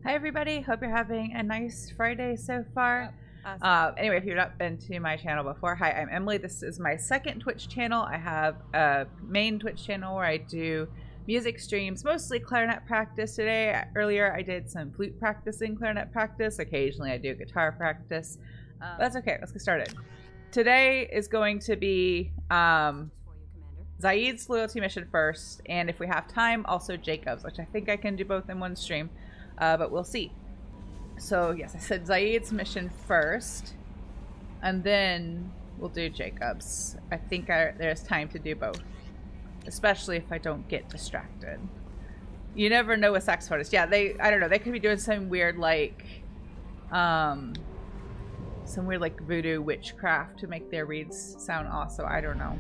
Hi everybody, hope you're having a nice Friday so far. Awesome. Anyway, if you've not been to my channel before, hi, I'm Emily. This is my second Twitch channel. I have a main Twitch channel where I do music streams, mostly clarinet practice. Earlier I did some flute practice and clarinet practice. Occasionally I do guitar practice. But that's okay, let's get started. Today is going to be Zaeed's loyalty mission first, and if we have time, also Jacob's, which I think I can do both in one stream. But we'll see. So yes, I said Zaeed's mission first, and then we'll do Jacob's. I think there's time to do both, especially if I don't get distracted. You never know with saxophonists. Yeah, I don't know. They could be doing some weird like voodoo witchcraft to make their reads sound awesome. I don't know.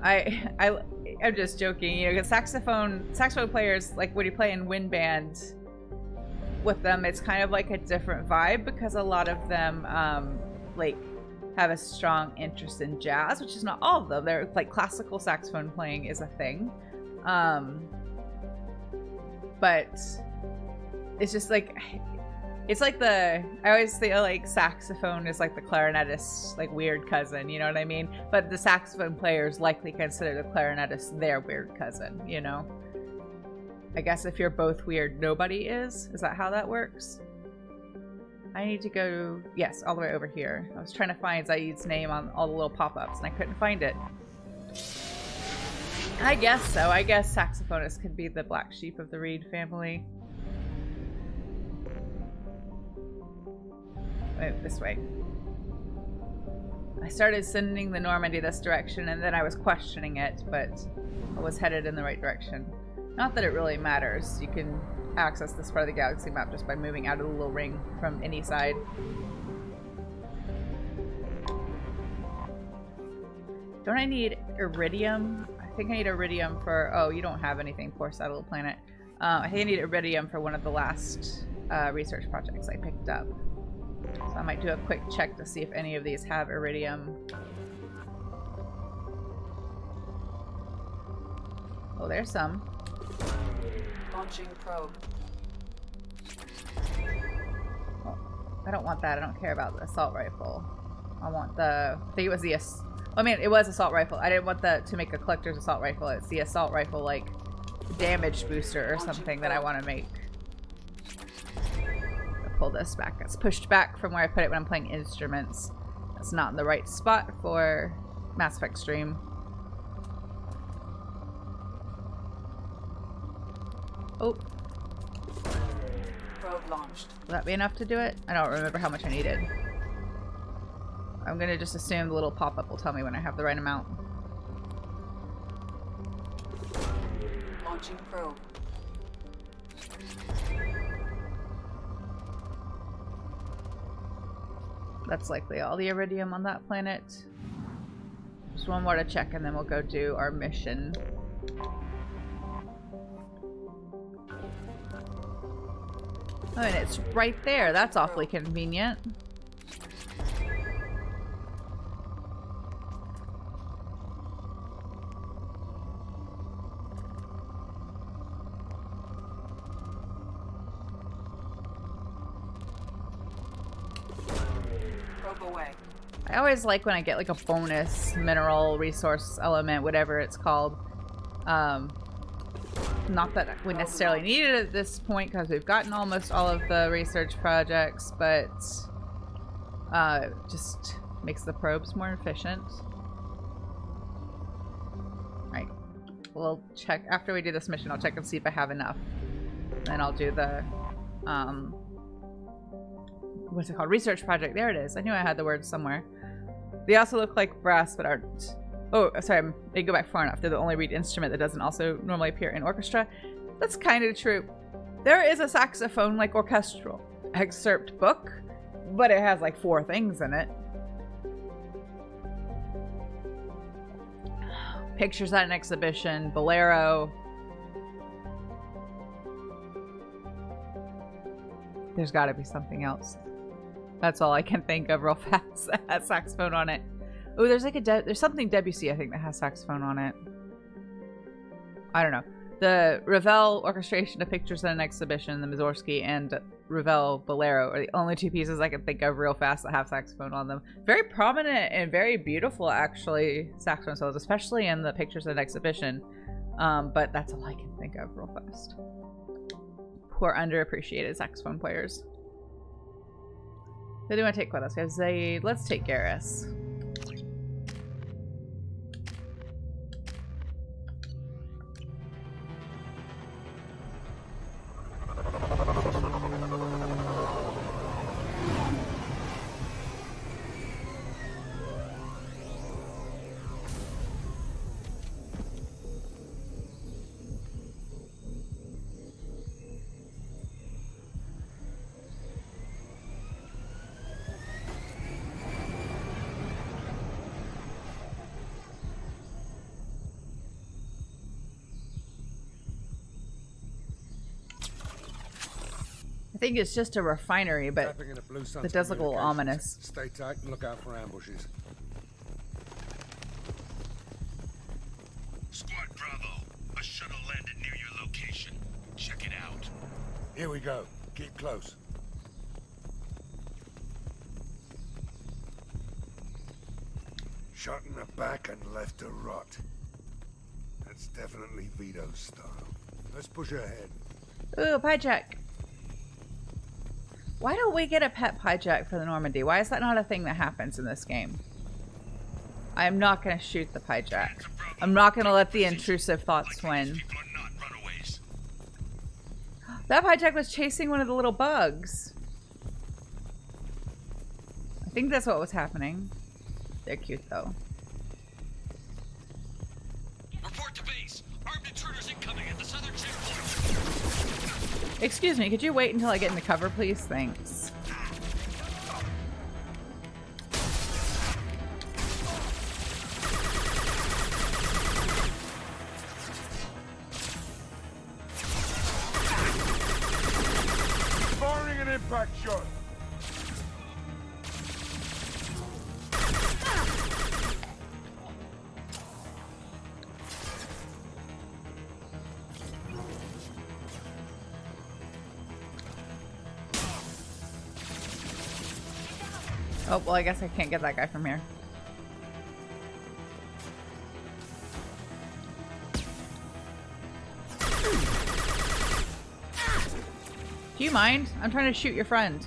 I'm just joking. You know, because saxophone players, like when you play in wind band with them, it's kind of like a different vibe because a lot of them like have a strong interest in jazz, which is not all of them. They're like classical saxophone playing is a thing, but it's just like I always think like saxophone is like the clarinetist like weird cousin, you know what I mean? But the saxophone players likely consider the clarinetist their weird cousin, you know? I guess if you're both weird, nobody is. Is that how that works? I need to go, yes, all the way over here. I was trying to find Zaeed's name on all the little pop-ups and I couldn't find it. I guess so. I guess saxophonists could be the black sheep of the Reed family. Wait, this way. I started sending the Normandy this direction and then I was questioning it, but I was headed in the right direction. Not that it really matters. You can access this part of the galaxy map just by moving out of the little ring from any side. Don't I need iridium? I think I need iridium for... Oh, you don't have anything, poor sad little planet. I think I need iridium for one of the last research projects I picked up. So I might do a quick check to see if any of these have iridium. Oh, there's some. Launching probe. Oh, I don't want that. I don't care about the assault rifle. I want the... I think it was the... I mean, it was assault rifle. I didn't want to make a collector's assault rifle. It's the assault rifle, like, damage booster or something that I want to make. I'll pull this back. It's pushed back from where I put it when I'm playing instruments. That's not in the right spot for Mass Effect stream. Oh. Probe launched. Will that be enough to do it? I don't remember how much I needed. I'm gonna just assume the little pop-up will tell me when I have the right amount. Launching probe. That's likely all the iridium on that planet. Just one more to check and then we'll go do our mission. Oh, and it's right there. That's awfully convenient. Probe away. I always like when I get like a bonus mineral resource element, whatever it's called. Not that we necessarily need it at this point because we've gotten almost all of the research projects, but just makes the probes more efficient. Right. We'll check after we do this mission. I'll check and see if I have enough. Then I'll do the what's it called? Research project. There it is. I knew I had the word somewhere. They also look like brass but aren't. Oh, sorry, I didn't go back far enough. They're the only reed instrument that doesn't also normally appear in orchestra. That's kind of true. There is a saxophone, like, orchestral excerpt book, but it has, like, 4 things in it. Pictures at an exhibition, bolero. There's gotta be something else. That's all I can think of real fast that has saxophone on it. Oh, there's like there's something Debussy, I think, that has saxophone on it. I don't know. The Ravel orchestration of pictures in an exhibition, the Mussorgsky and Ravel Bolero are the only two pieces I can think of real fast that have saxophone on them. Very prominent and very beautiful, actually, saxophone solos, especially in the pictures in an exhibition. But that's all I can think of real fast. Poor underappreciated saxophone players. Who do you want to take with us? We have Zaeed. Let's take Garrus. I think it's just a refinery, but it does look a little ominous. Stay tight and look out for ambushes. Squad Bravo, a shuttle landed near your location. Check it out. Here we go. Keep close. Shot in the back and left to rot. That's definitely Vito's style. Let's push ahead. Ooh, Pyjack. Why don't we get a pet Pyjack for the Normandy? Why is that not a thing that happens in this game? I am not going to shoot the Pyjack. I'm not going to let the intrusive thoughts win. That Pyjack was chasing one of the little bugs. I think that's what was happening. They're cute, though. Report to base. Armed intruders incoming at the southern checkpoint. Excuse me, could you wait until I get into cover, please? Thanks. Firing an impact shot. Oh, well, I guess I can't get that guy from here. Do you mind? I'm trying to shoot your friend.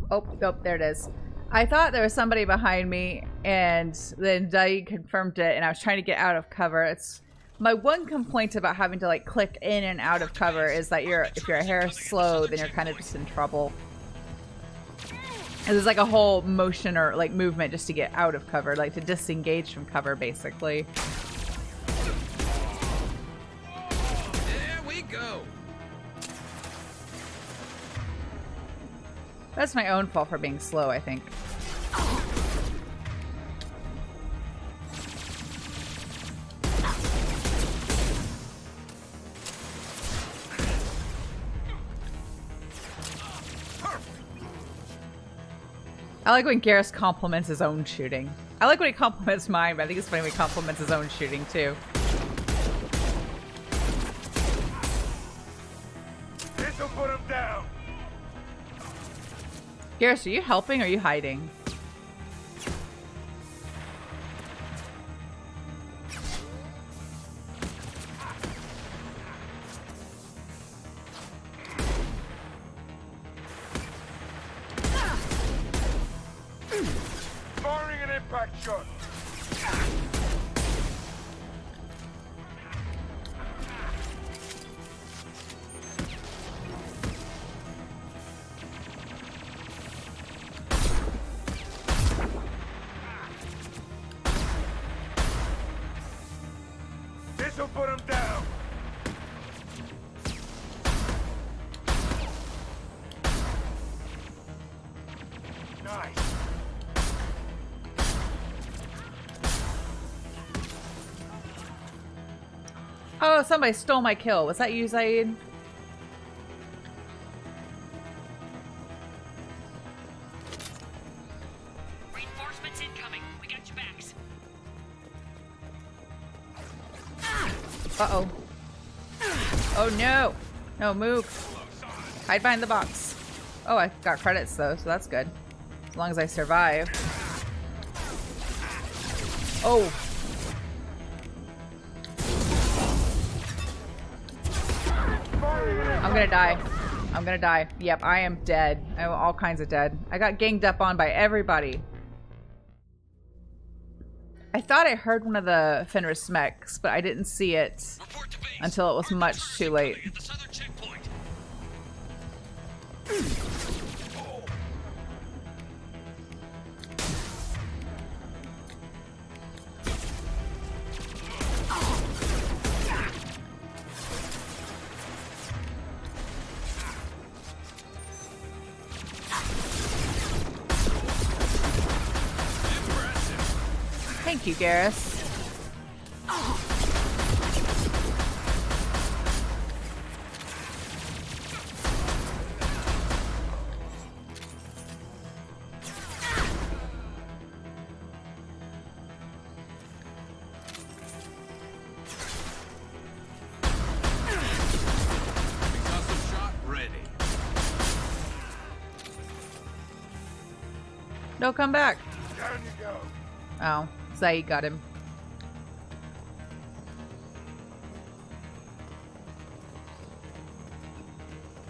Oh, there it is. I thought there was somebody behind me, and then Zaeed confirmed it, and I was trying to get out of cover. It's my one complaint about having to like click in and out of cover is that if you're a hair slow, then you're kind of just in trouble. And there's like a whole motion or like movement just to get out of cover, like to disengage from cover, basically. There we go. That's my own fault for being slow, I think. I like when Garrus compliments his own shooting. I like when he compliments mine, but I think it's funny when he compliments his own shooting too. This'll put him down. Garrus, are you helping or are you hiding? Firing an impact shot. This'll put him down. Nice. Oh, somebody stole my kill. Was that you, Zaeed? Reinforcements incoming. We got your backs. Uh-oh. Oh, no. No, move. Hide behind the box. Oh, I got credits, though, so that's good. As long as I survive. Oh. I'm gonna die. I'm gonna die. Yep, I am dead. I'm all kinds of dead. I got ganged up on by everybody. I thought I heard one of the Fenris mechs, but I didn't see it until it was much too late. At the southern checkpoint. Thank you, Garrus. Concussive shot ready. No, come back. Down you go. Oh, Zaeed got him.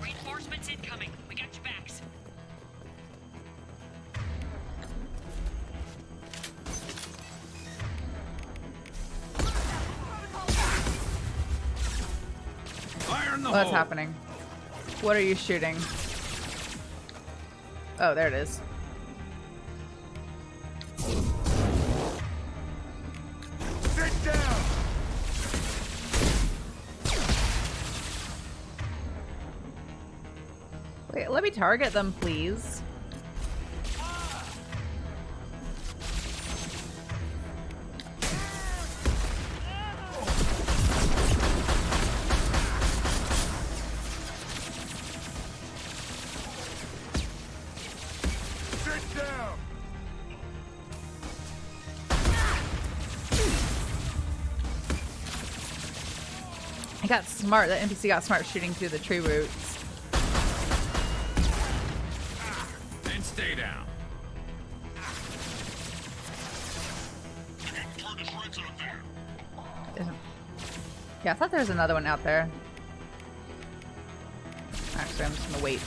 Reinforcements incoming. We got your backs. Fire in the What's hole. happening? What are you shooting? Oh, there it is. Sit down. Wait, let me target them, please. Sit down. I got smart. That NPC got smart shooting through the tree roots. And stay down. Yeah, I thought there was another one out there. Actually, I'm just gonna wait.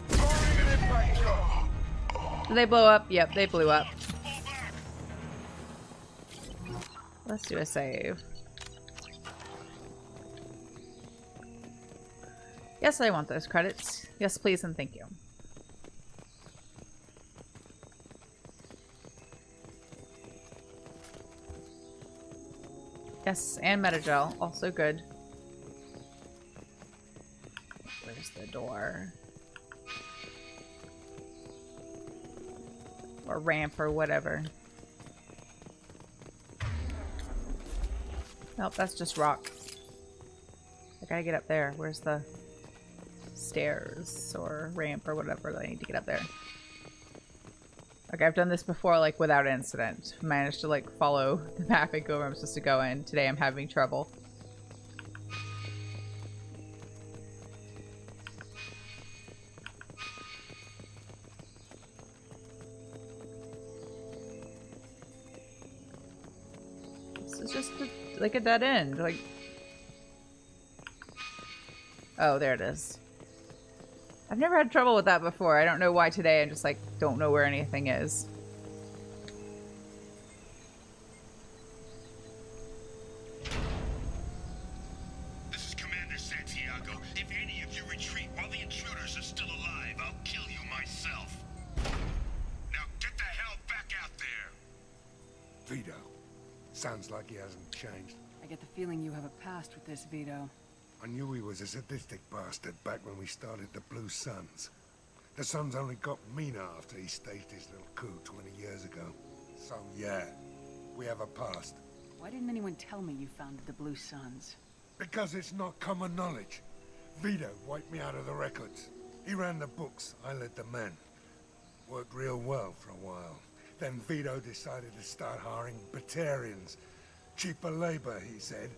Firing an impact shot. Did they blow up? Yep, they blew up. Let's do a save. Yes, I want those credits. Yes, please, and thank you. Yes, and Metagel. Also good. Where's the door? Or ramp or whatever. Nope, that's just rock. I gotta get up there. Where's the stairs or ramp or whatever that I need to get up there? Okay, I've done this before, like, without incident. Managed to, like, follow the map and go where I'm supposed to go, and today I'm having trouble. This is just, like, a dead end. Like... Oh, there it is. I've never had trouble with that before. I don't know why today. I just, like, don't know where anything is. This is Commander Santiago. If any of you retreat while the intruders are still alive, I'll kill you myself. Now get the hell back out there. Vito. Sounds like he hasn't changed. I get the feeling you have a past with this, Vito. I knew he was a sadistic bastard back when we started the Blue Suns. The Suns only got meaner after he staged his little coup 20 years ago. So yeah, we have a past. Why didn't anyone tell me you founded the Blue Suns? Because it's not common knowledge. Vito wiped me out of the records. He ran the books, I led the men. Worked real well for a while. Then Vito decided to start hiring Batarians. Cheaper labor, he said.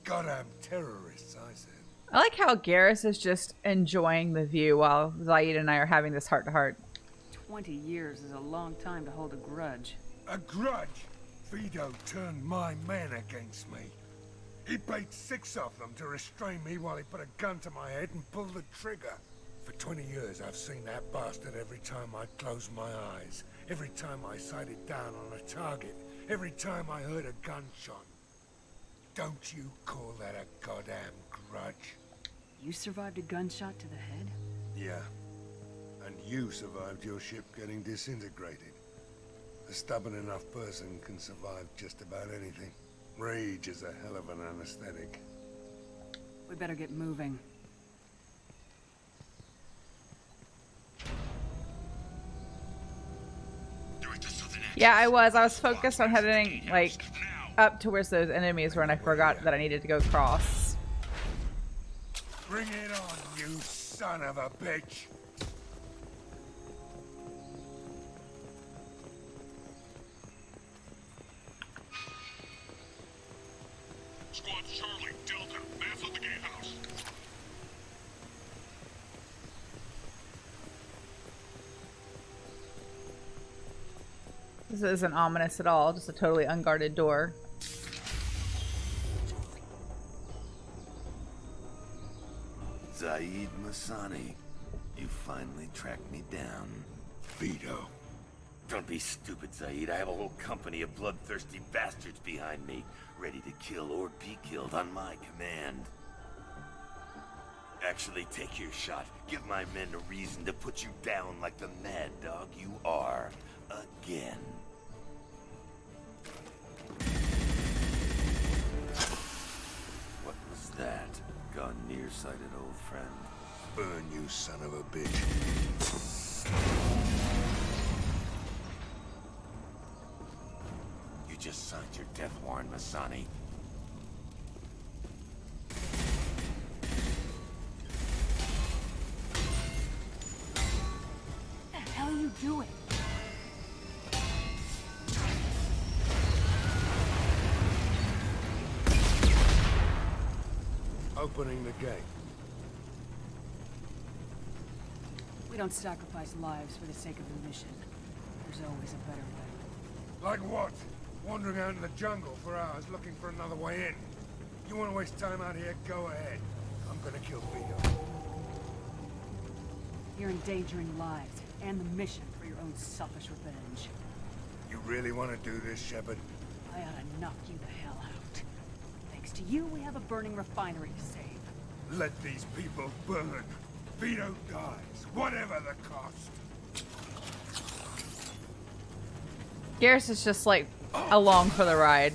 Goddamn terrorists, I said. I like how Garrus is just enjoying the view while Zaeed and I are having this heart-to-heart. 20 years is a long time to hold a grudge. A grudge? Vito turned my men against me. He paid 6 of them to restrain me while he put a gun to my head and pulled the trigger. For 20 years I've seen that bastard every time I closed my eyes. Every time I sighted down on a target. Every time I heard a gunshot. Don't you call that a goddamn grudge? You survived a gunshot to the head? Yeah. And you survived your ship getting disintegrated. A stubborn enough person can survive just about anything. Rage is a hell of an anesthetic. We better get moving. Yeah, I was focused on heading, like, up towards those enemies when I forgot that I needed to go cross. Bring it on, you son of a bitch! Squad Charlie, Delta, mass at the gatehouse. This isn't ominous at all, just a totally unguarded door. Zaeed Masani, you finally tracked me down. Vito. Don't be stupid, Zaeed. I have a whole company of bloodthirsty bastards behind me, ready to kill or be killed on my command. Actually, take your shot. Give my men a reason to put you down like the mad dog you are. Again. What was that? Gone nearsighted, old friend. Burn, you son of a bitch. You just signed your death warrant, Masani. What the hell are you doing? Opening the gate. We don't sacrifice lives for the sake of the mission. There's always a better way. Like what? Wandering out in the jungle for hours looking for another way in. You want to waste time out here? Go ahead. I'm gonna kill Vito. You're endangering lives and the mission for your own selfish revenge. You really want to do this, Shepard? I ought to knock you the hell out. Thanks to you, we have a burning refinery to save. Let these people burn. Vito dies, whatever the cost. Garrus is just, like, along for the ride.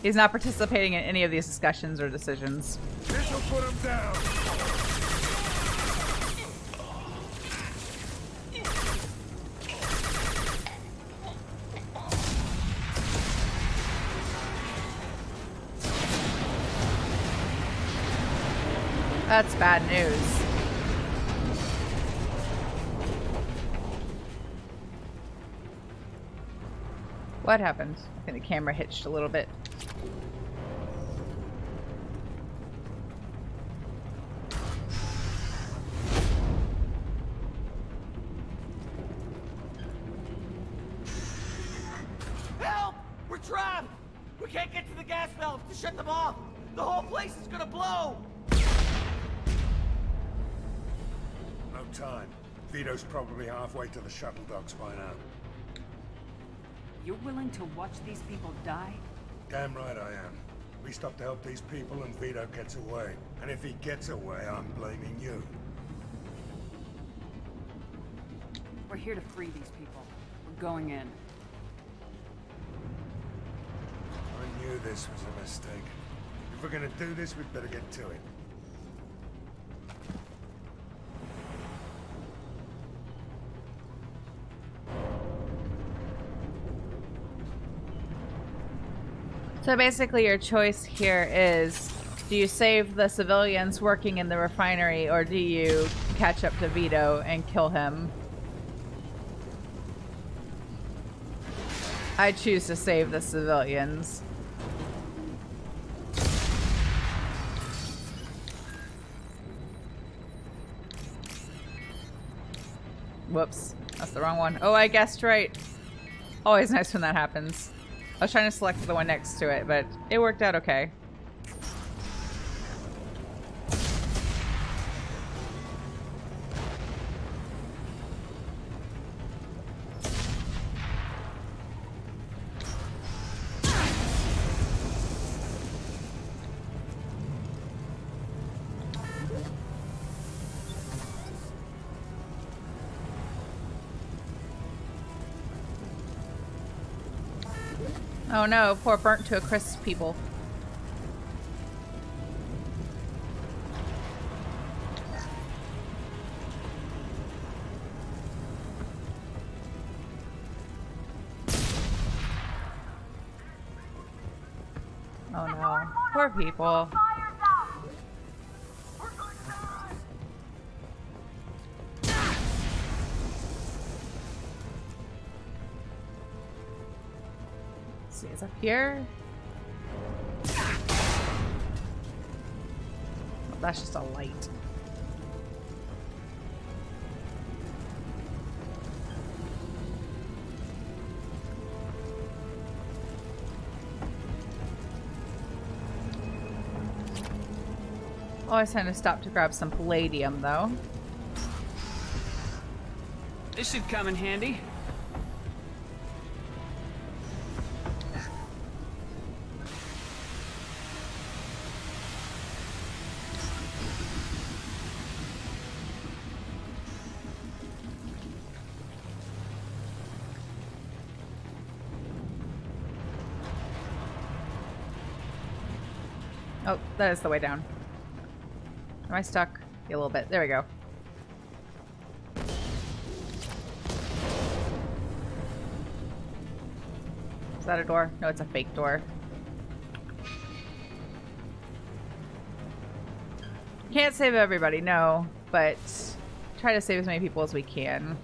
He's not participating in any of these discussions or decisions. This'll put him down. That's bad news. What happened? I think the camera hitched a little bit. Help! We're trapped! We can't get to the gas valves to shut them off! The whole place is gonna blow! No time. Vito's probably halfway to the shuttle docks by now. You're willing to watch these people die? Damn right I am. We stop to help these people and Vito gets away. And if he gets away, I'm blaming you. We're here to free these people. We're going in. I knew this was a mistake. If we're gonna do this, we'd better get to it. So basically your choice here is, do you save the civilians working in the refinery, or do you catch up to Vito and kill him? I choose to save the civilians. Whoops, that's the wrong one. Oh, I guessed right. Always nice when that happens. I was trying to select the one next to it, but it worked out okay. Oh no, poor burnt to a crisp people. Oh no, poor people. See, it's up here. Oh, that's just a light. Always trying to stop to grab some palladium, though. This should come in handy. Oh, that is the way down. Am I stuck? Yeah, a little bit. There we go. Is that a door? No, it's a fake door. Can't save everybody, no, but try to save as many people as we can.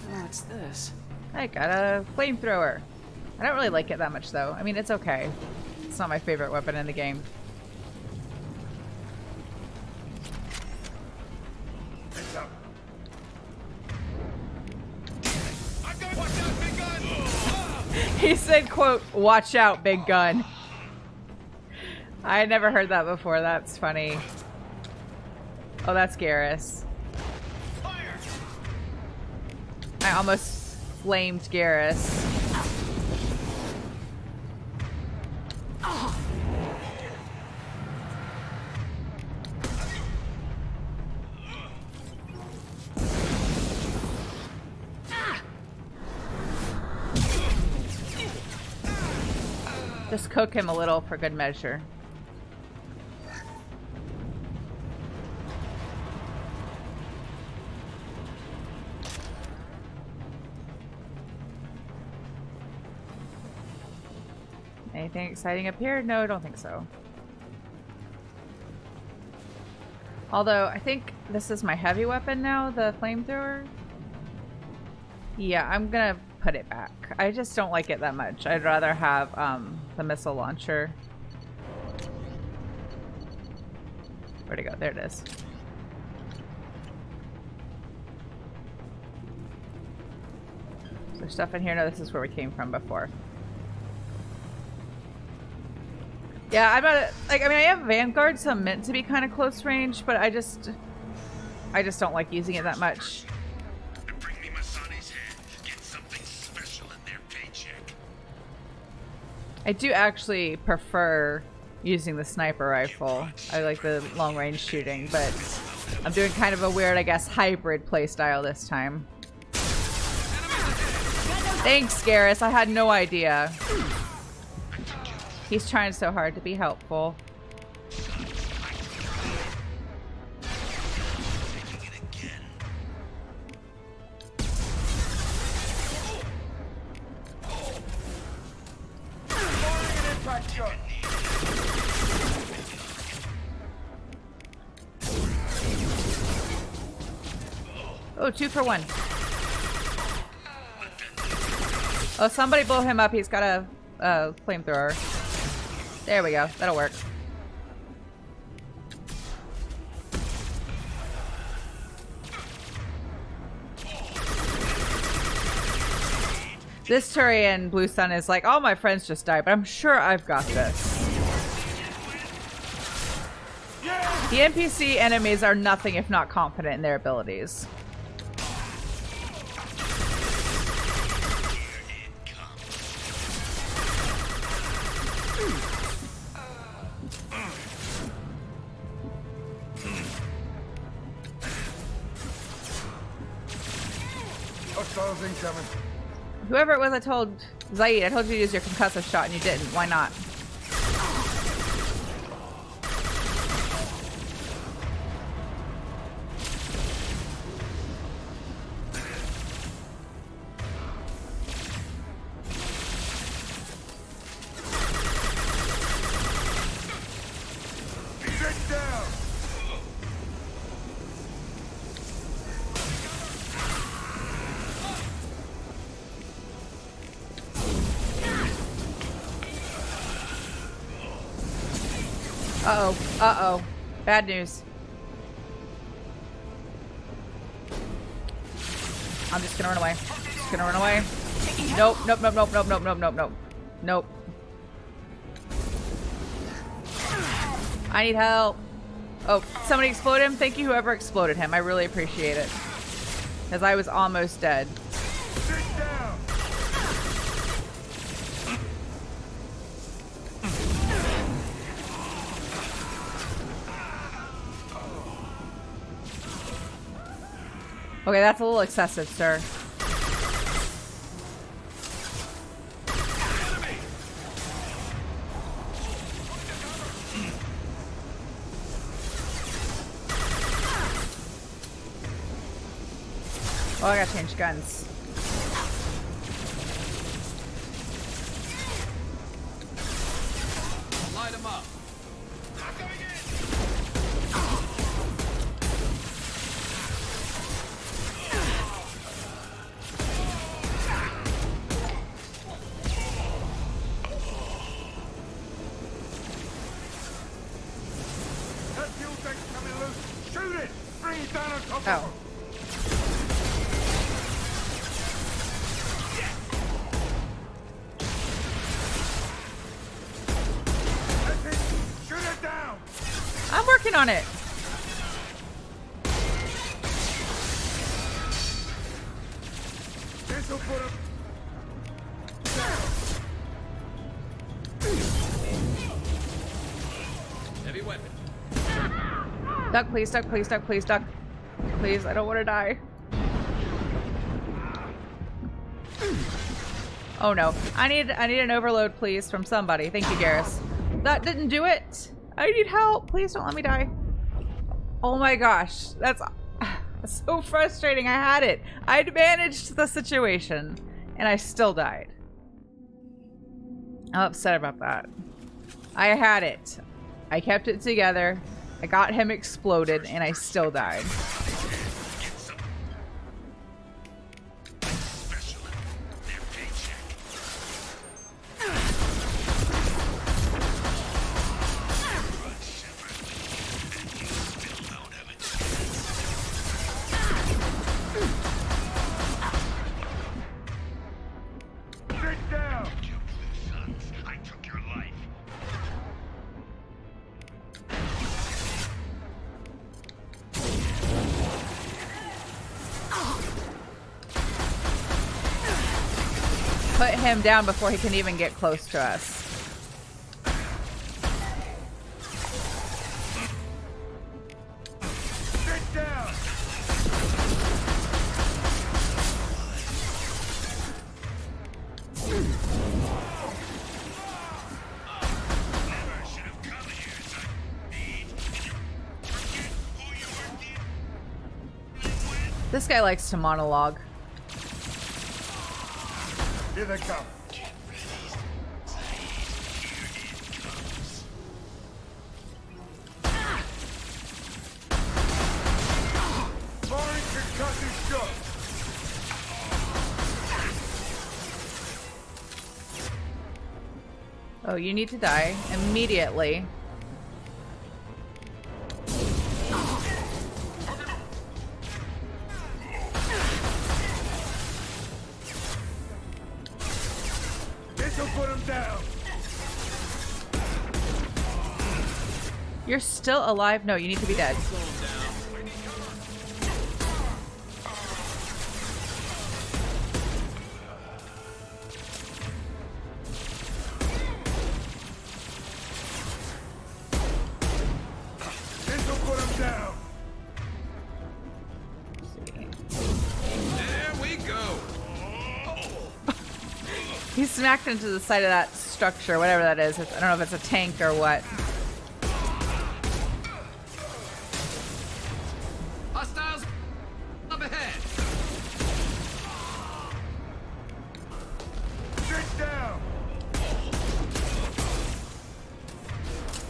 What's this? I got a flamethrower. I don't really like it that much, though. I mean, it's okay. It's not my favorite weapon in the game. He said, quote, "Watch out, big gun." I had never heard that before. That's funny. Oh, that's Garrus. I almost flamed Garrus. Just cook him a little for good measure. Anything exciting up here? No, I don't think so. Although, I think this is my heavy weapon now, the flamethrower. Yeah, I'm gonna put it back. I just don't like it that much. I'd rather have the missile launcher. Where'd it go? There it is. Is there stuff in here? No, this is where we came from before. Yeah, I'm not like, I mean, I have Vanguard, so I'm meant to be kind of close range, but I just don't like using it that much. I do actually prefer using the sniper rifle. I like the long range shooting, but I'm doing kind of a weird, I guess, hybrid playstyle this time. Thanks, Garrus. I had no idea. He's trying so hard to be helpful. Oh, 2 for 1. Oh, somebody blow him up. He's got a flamethrower. There we go. That'll work. This Turian Blue Sun is like, all my friends just died, but I'm sure I've got this. The NPC enemies are nothing if not confident in their abilities. Hostiles incoming. Whoever it was, I told Zaeed, I told you to use your concussive shot and you didn't. Why not? Uh-oh. Uh-oh. Bad news. I'm just gonna run away. Just gonna run away. Nope, nope, nope, nope, nope, nope, nope, nope, nope. Nope. I need help. Oh, somebody explode him? Thank you, whoever exploded him. I really appreciate it. Because I was almost dead. Okay, that's a little excessive, sir. Oh, I gotta change guns. Light him up. Oh. I'm working on it. This'll put him. Heavy weapon. Duck, please, duck, please, duck, please, duck. Please, I don't want to die. Oh no. I need an overload, please, from somebody. Thank you, Garrus. That didn't do it. I need help. Please don't let me die. Oh my gosh. That's so frustrating. I had it. I'd managed the situation and I still died. I'm upset about that. I had it. I kept it together. I got him exploded and I still died. Put him down before he can even get close to us. Sit down. This guy likes to monologue. Here they come. Firing concussive shot. Oh, you need to die immediately. This'll put him down. You're still alive? No, you need to be dead. This'll put him down. There we go. He smacked into the side of that structure, whatever that is. I don't know if it's a tank or what. Hostiles up ahead. Sit down.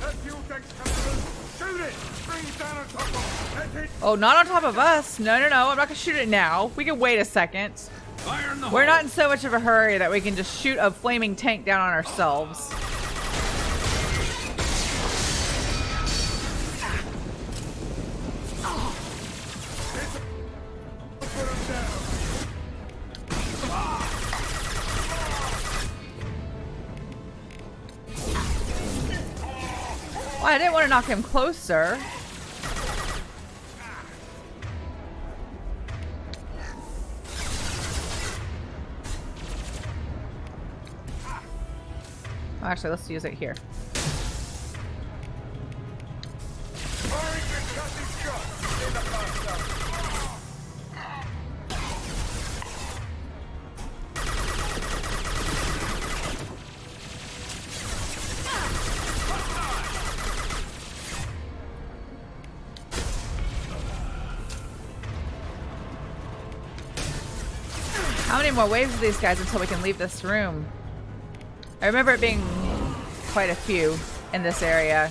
That fuel tank's coming through. Shoot it. Bring it down on top of him. That's it. Oh, not on top of us. No, no, no. I'm not gonna shoot it now. We can wait a second. Fire in the We're hole. not in so much of a hurry that we can just shoot a flaming tank down on ourselves. Put him down. Well, I didn't want to knock him closer. Oh, actually, let's use it here. Firing concussive shot. In the blast. How many more waves of these guys until we can leave this room? I remember it being quite a few in this area.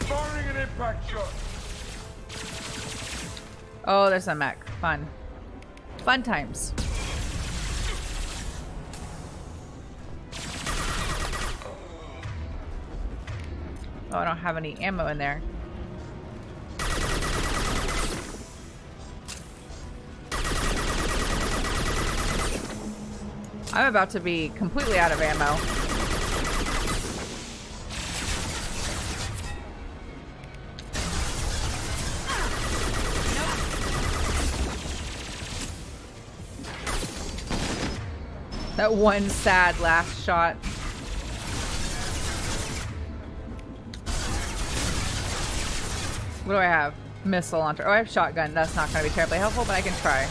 Firing an impact shot. Oh, there's a mech. Fun. Fun times. Oh, I don't have any ammo in there. I'm about to be completely out of ammo. That one sad last shot. What do I have? Missile launcher. Oh, I have shotgun. That's not going to be terribly helpful, but I can try.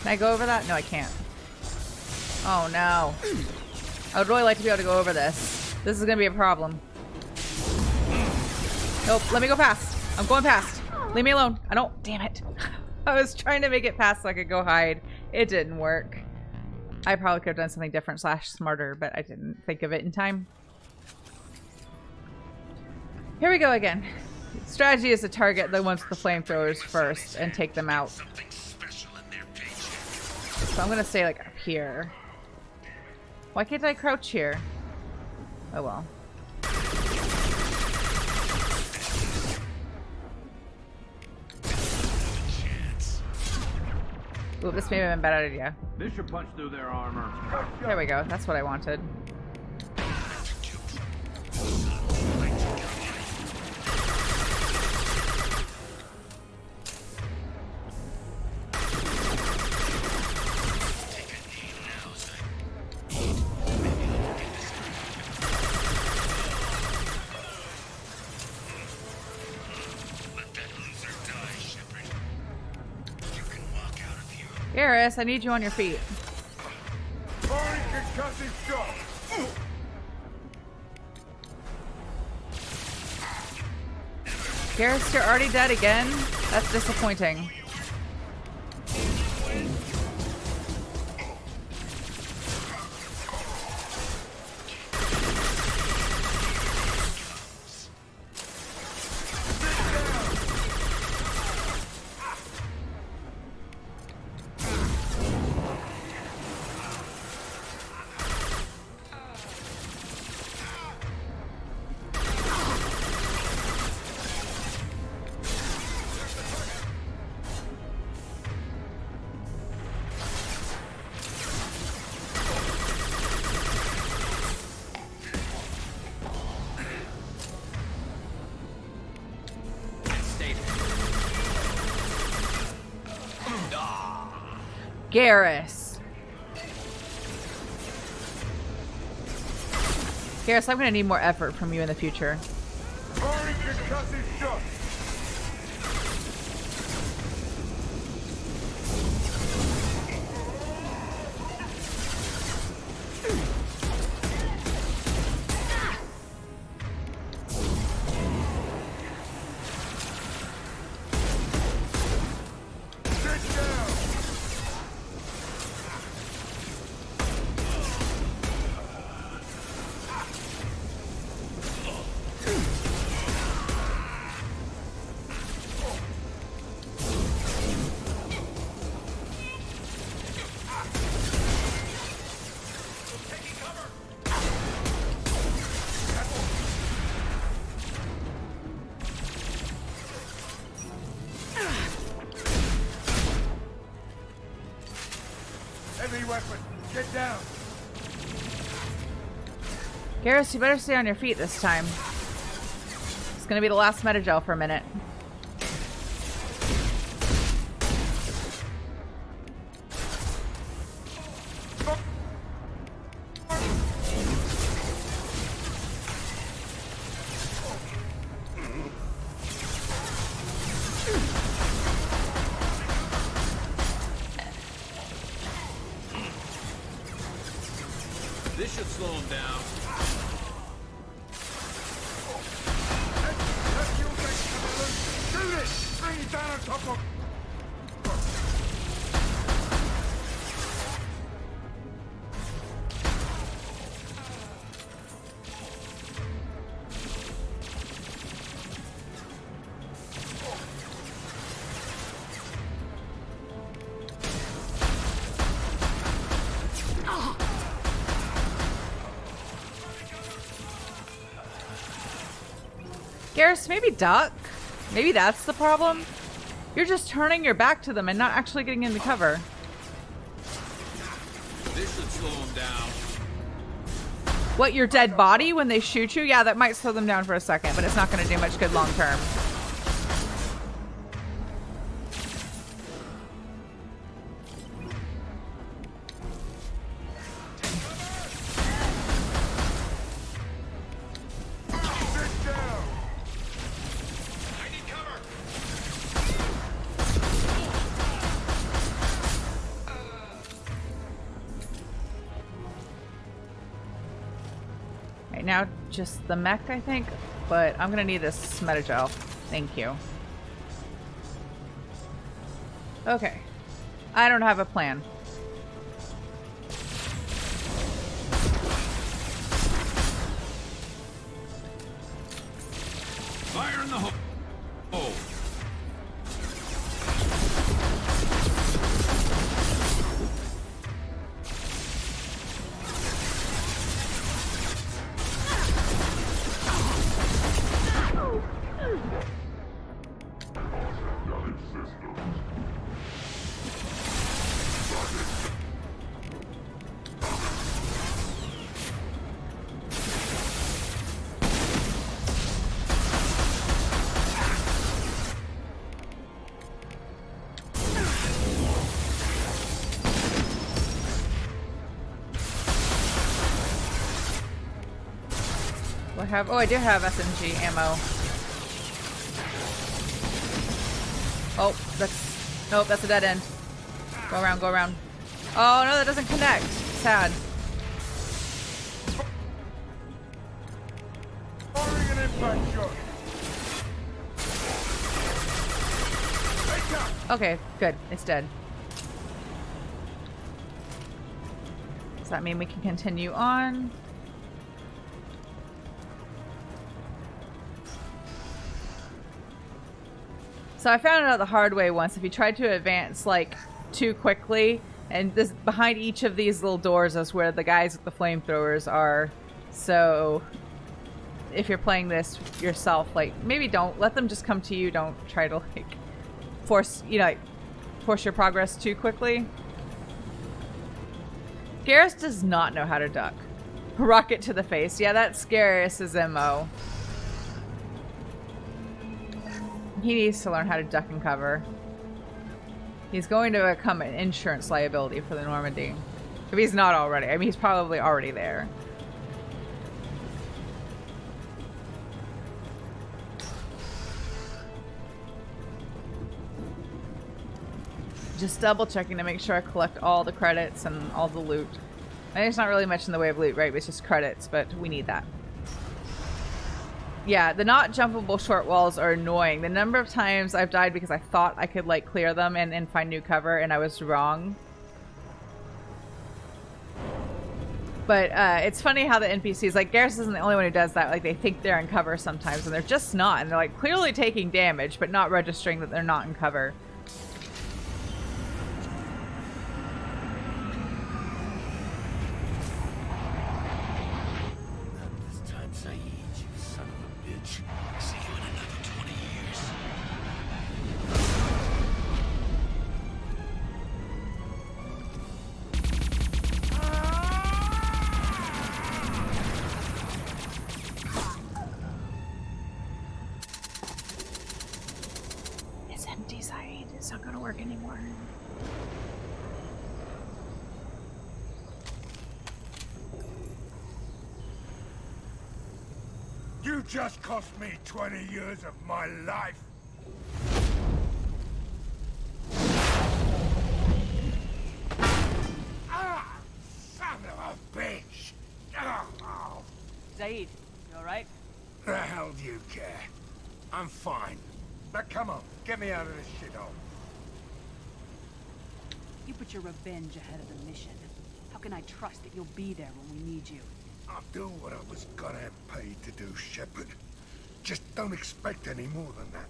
Can I go over that? No, I can't. Oh no. I would really like to be able to go over this. This is gonna be a problem. Nope, let me go past. I'm going past. Leave me alone. I don't, damn it. I was trying to make it past so I could go hide. It didn't work. I probably could have done something different / smarter, but I didn't think of it in time. Here we go again. Strategy is to target the ones with the flamethrowers first and take them out. Something special in their paycheck. So I'm gonna stay like up here. Why can't I crouch here? Oh well. Ooh, this may have been a bad idea. This should punch through their armor. There we go. That's what I wanted. Garrus, I need you on your feet. Firing concussive shot. Garrus, you're already dead again? That's disappointing. Garrus. Garrus, I'm gonna need more effort from you in the future. Get down. Garrus, you better stay on your feet this time. It's gonna be the last metagel for a minute. This should slow him down. Do this! Bring it down on top of... Garrus, maybe duck? Maybe that's the problem? You're just turning your back to them and not actually getting into cover. This should slow him down. What, your dead body when they shoot you? Yeah, that might slow them down for a second, but it's not going to do much good long term. Now just the mech, I think, but I'm gonna need this metagel. Thank you. Okay, I don't have a plan. Fire in the hole. Oh. Oh, I do have SMG ammo. Oh, nope, that's a dead end. Go around, go around. Oh no, that doesn't connect. Sad. Firing an impact shot. Okay, good. It's dead. Does that mean we can continue on? So I found out the hard way once. If you tried to advance like too quickly, and this behind each of these little doors is where the guys with the flamethrowers are. So if you're playing this yourself, like maybe don't let them just come to you. Don't try to like force your progress too quickly. Garrus does not know how to duck. Rocket to the face. Yeah, that's Garrus's MO. He needs to learn how to duck and cover. He's going to become an insurance liability for the Normandy. If he's not already. I mean, he's probably already there. Just double checking to make sure I collect all the credits and all the loot. I think there's not really much in the way of loot, right? It's just credits, but we need that. Yeah, the not jumpable short walls are annoying. The number of times I've died because I thought I could like clear them and find new cover, and I was wrong. But it's funny how the NPCs, like Garrus isn't the only one who does that. Like they think they're in cover sometimes, and they're just not. And they're like clearly taking damage, but not registering that they're not in cover. You just cost me 20 years of my life. Ah, son of a bitch! Oh. Zaeed, you alright? The hell do you care? I'm fine. Now come on, get me out of this shithole. You put your revenge ahead of the mission. How can I trust that you'll be there when we need you? I'll do what I was goddamn paid to do, Shepard. Just don't expect any more than that.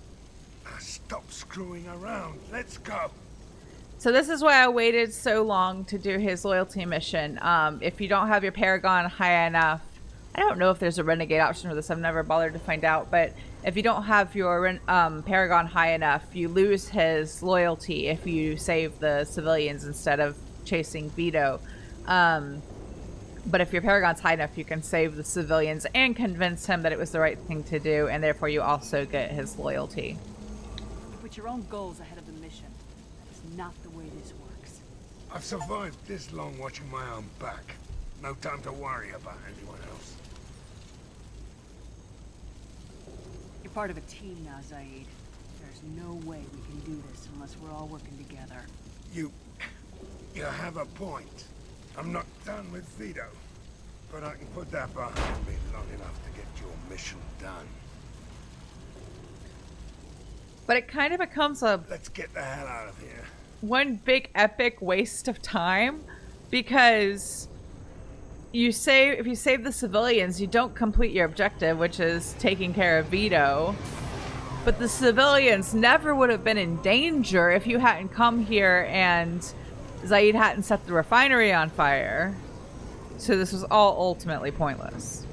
Now stop screwing around. Let's go. So this is why I waited so long to do his loyalty mission. If you don't have your Paragon high enough, I don't know if there's a renegade option for this. I've never bothered to find out. But if you don't have your Paragon high enough, you lose his loyalty if you save the civilians instead of chasing Vito. But if your Paragon's high enough, you can save the civilians and convince him that it was the right thing to do, and therefore you also get his loyalty. You put your own goals ahead of the mission. That is not the way this works. I've survived this long watching my own back. No time to worry about anyone else. You're part of a team now, Zaeed. There's no way we can do this unless we're all working together. You have a point. I'm not done with Vito, but I can put that behind me long enough to get your mission done. But it kind of becomes a Let's get the hell out of here. one big epic waste of time, because if you save the civilians, you don't complete your objective, which is taking care of Vito. But the civilians never would have been in danger if you hadn't come here and Zaeed hadn't set the refinery on fire. So this was all ultimately pointless.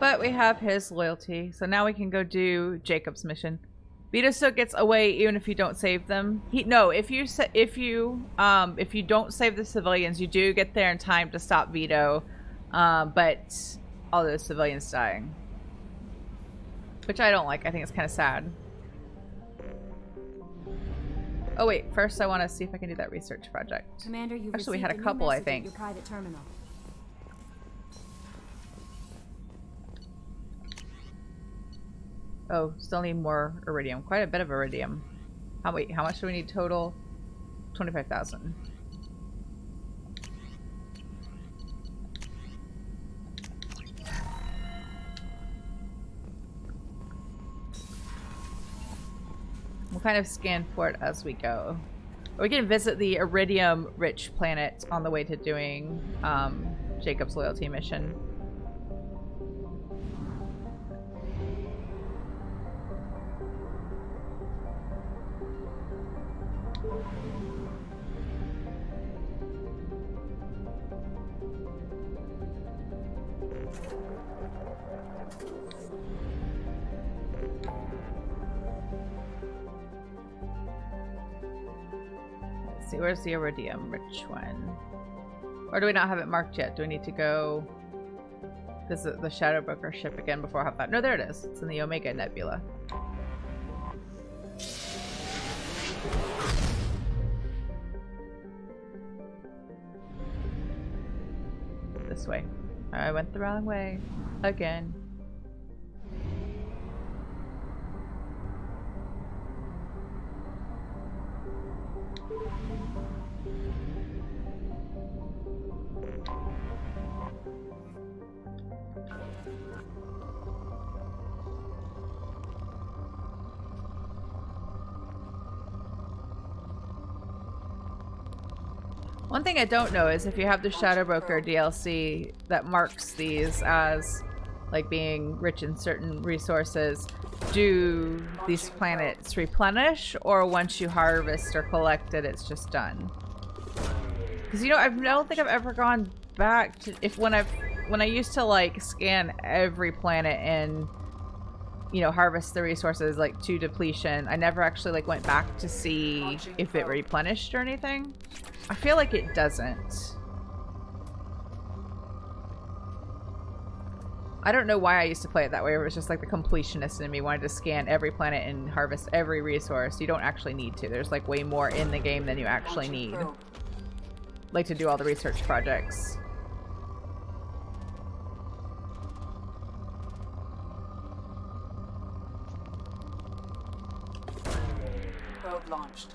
But we have his loyalty, so now we can go do Jacob's mission. Vito still gets away even if you don't save them. If you don't save the civilians, you do get there in time to stop Vito. But all those civilians dying, which I don't like. I think it's kind of sad. Oh wait, first I want to see if I can do that research project. Commander, you've actually we had a new couple, I message at think. your private terminal. Oh, still need more iridium. Quite a bit of iridium. How much do we need total? 25,000. We'll kind of scan for it as we go. We can visit the iridium-rich planet on the way to doing Jacob's loyalty mission. Where's the iridium rich one? Or do we not have it marked yet? Do we need to go visit the Shadow Broker ship again before I have that? No, there it is. It's in the Omega Nebula. This way. I went the wrong way. Again. One thing I don't know is if you have the Shadow Broker DLC that marks these as like being rich in certain resources, do these planets replenish, or once you harvest or collect it, it's just done? Because, you know, I don't think I've ever gone back to when I used to like scan every planet and, you know, harvest the resources like to depletion. I never actually like went back to see if it replenished or anything. I feel like it doesn't. I don't know why I used to play it that way. It was just like the completionist in me wanted to scan every planet and harvest every resource. You don't actually need to. There's like way more in the game than you actually need. Like to do all the research projects. Probe launched.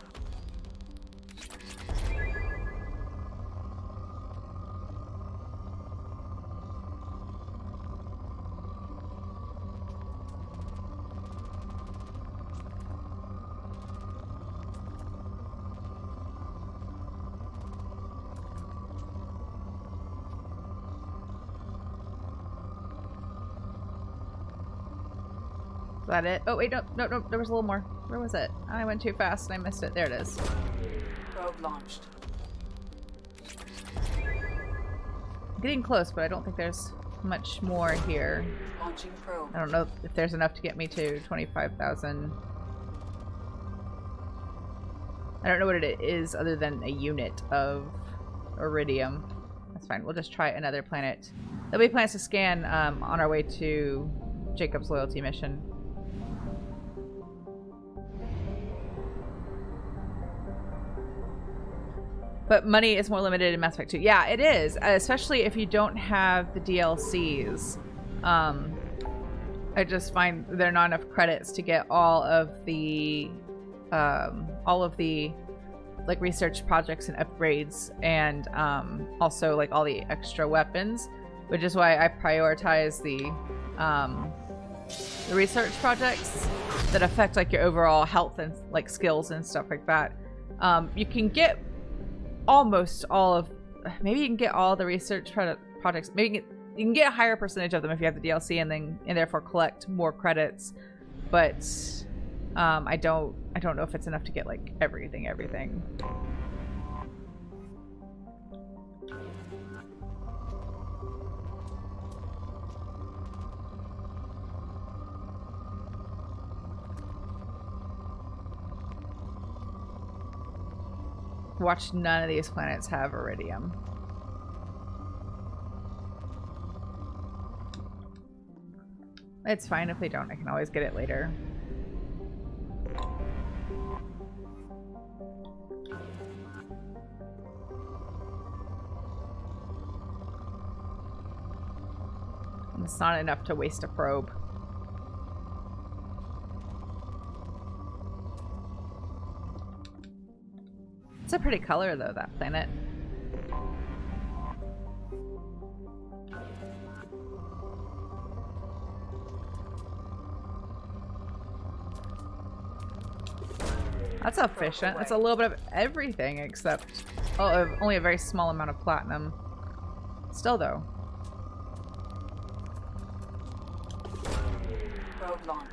Is that it? Oh wait, no, there was a little more. Where was it? I went too fast and I missed it. There it is. Probe launched. I'm getting close, but I don't think there's much more here. Launching probe. I don't know if there's enough to get me to 25,000. I don't know what it is other than a unit of iridium. That's fine. We'll just try another planet. There'll be planets to scan on our way to Jacob's loyalty mission. But money is more limited in Mass Effect 2. Yeah, it is. Especially if you don't have the DLCs. I just find there are not enough credits to get all of the like research projects and upgrades, and also like all the extra weapons, which is why I prioritize the research projects that affect like your overall health and like skills and stuff like that. You can get almost all of, maybe you can get all the research projects. Maybe you can get a higher percentage of them if you have the DLC, and therefore collect more credits. But I don't know if it's enough to get like everything. Watch, none of these planets have iridium. It's fine if they don't. I can always get it later. It's not enough to waste a probe. It's a pretty color though, that planet. That's efficient. It's a little bit of everything except only a very small amount of platinum. Still though.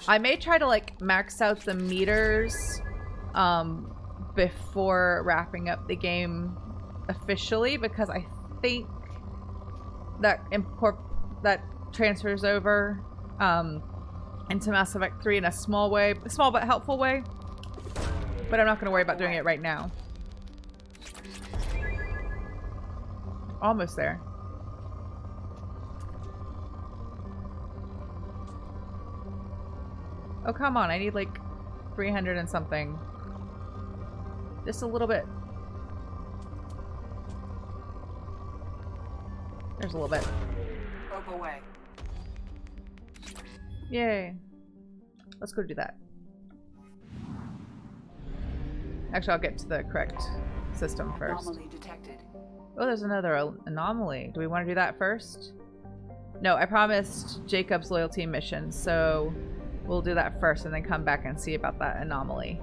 I may try to like max out the meters before wrapping up the game officially, because I think that transfers over into Mass Effect 3 in a small but helpful way. But I'm not going to worry about doing it right now. Almost there. Oh, come on. I need like 300 and something. Just a little bit. There's a little bit. Probe away. Yay. Let's go do that. Actually, I'll get to the correct system first. Anomaly detected. Oh, there's another anomaly. Do we want to do that first? No, I promised Jacob's loyalty mission, so we'll do that first and then come back and see about that anomaly.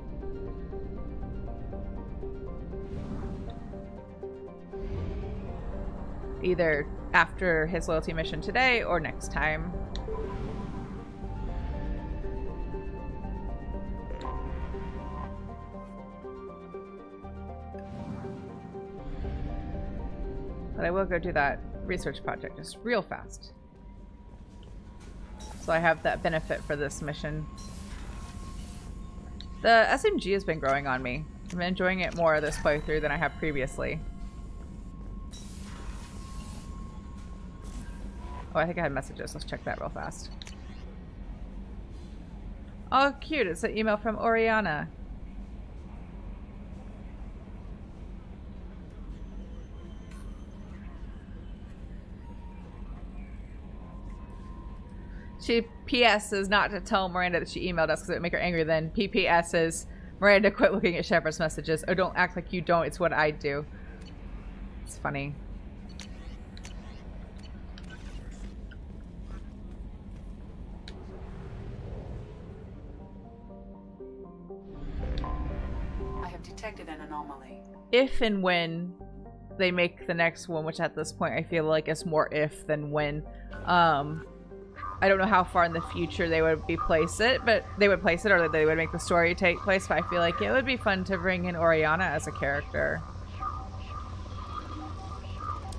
Either after his loyalty mission today or next time. But I will go do that research project just real fast. So I have that benefit for this mission. The SMG has been growing on me. I've been enjoying it more this playthrough than I have previously. Oh, I think I had messages. Let's check that real fast. Oh, cute. It's an email from Oriana. She PS is not to tell Miranda that she emailed us because it would make her angry. Then PPS is Miranda, quit looking at Shepard's messages. Oh, don't act like you don't. It's what I do. It's funny. I have detected an anomaly. If and when they make the next one, which at this point I feel like it's more if than when. I don't know how far in the future they would place it, or they would make the story take place, but I feel like it would be fun to bring in Oriana as a character.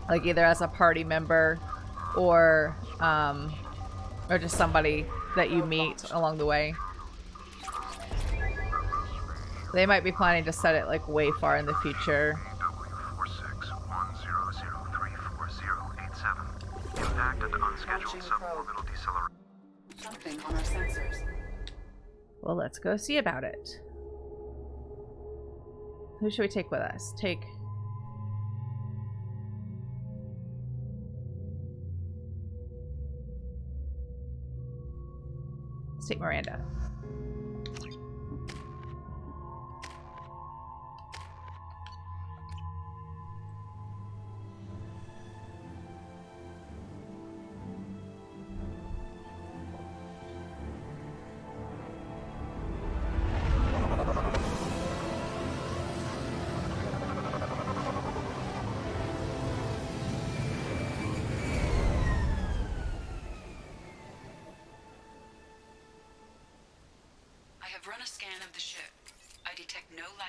Like either as a party member or just somebody that you meet along the way. They might be planning to set it like way far in the future. Something on our sensors. Well, let's go see about it. Who should we take with us? Let's take Miranda.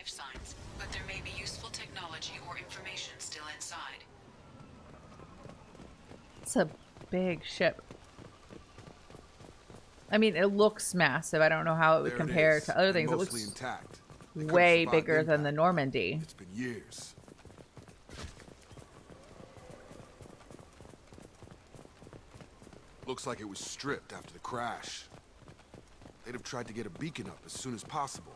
Signs, but there may be useful technology or information still inside. It's a big ship. I mean, it looks massive. I don't know how it would compare to other things. It looks intact. way bigger than the Normandy. It's been years. Looks like it was stripped after the crash. They'd have tried to get a beacon up as soon as possible.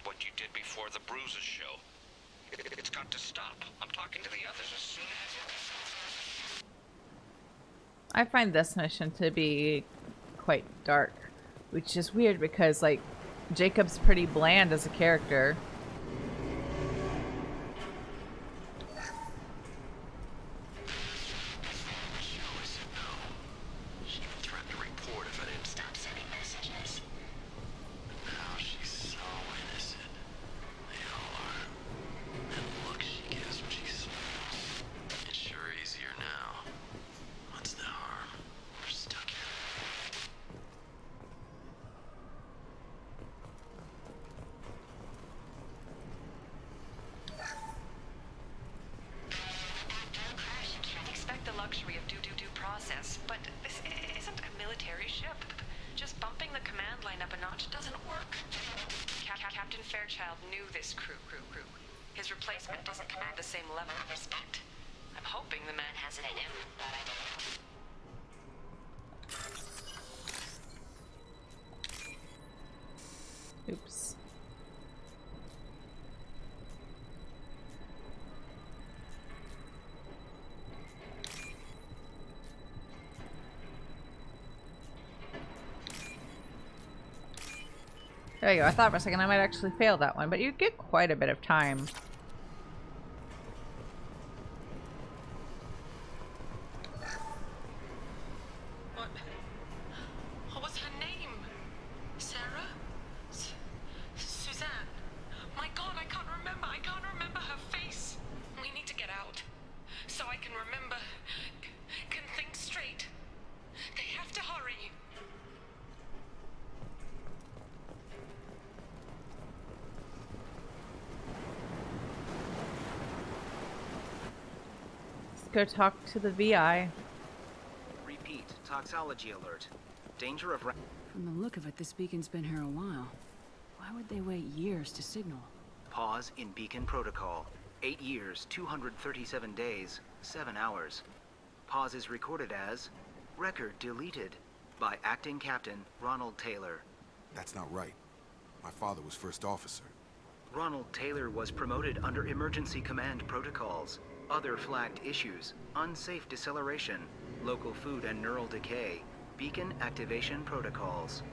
What you did before. before the bruises show. It's got to stop. I'm talking to the others as soon as... I find this mission to be quite dark, which is weird because, like, Jacob's pretty bland as a character. Oops. There you go. I thought for a second I might actually fail that one, but you get quite a bit of time. Go talk to the VI. Repeat, toxology alert. Danger of... From the look of it, this beacon's been here a while. Why would they wait years to signal? Pause in beacon protocol. 8 years, 237 days, 7 hours. Pause is recorded as... Record deleted by Acting Captain Ronald Taylor. That's not right. My father was first officer. Ronald Taylor was promoted under emergency command protocols. Other flagged issues: unsafe deceleration, local food and neural decay, beacon activation protocols.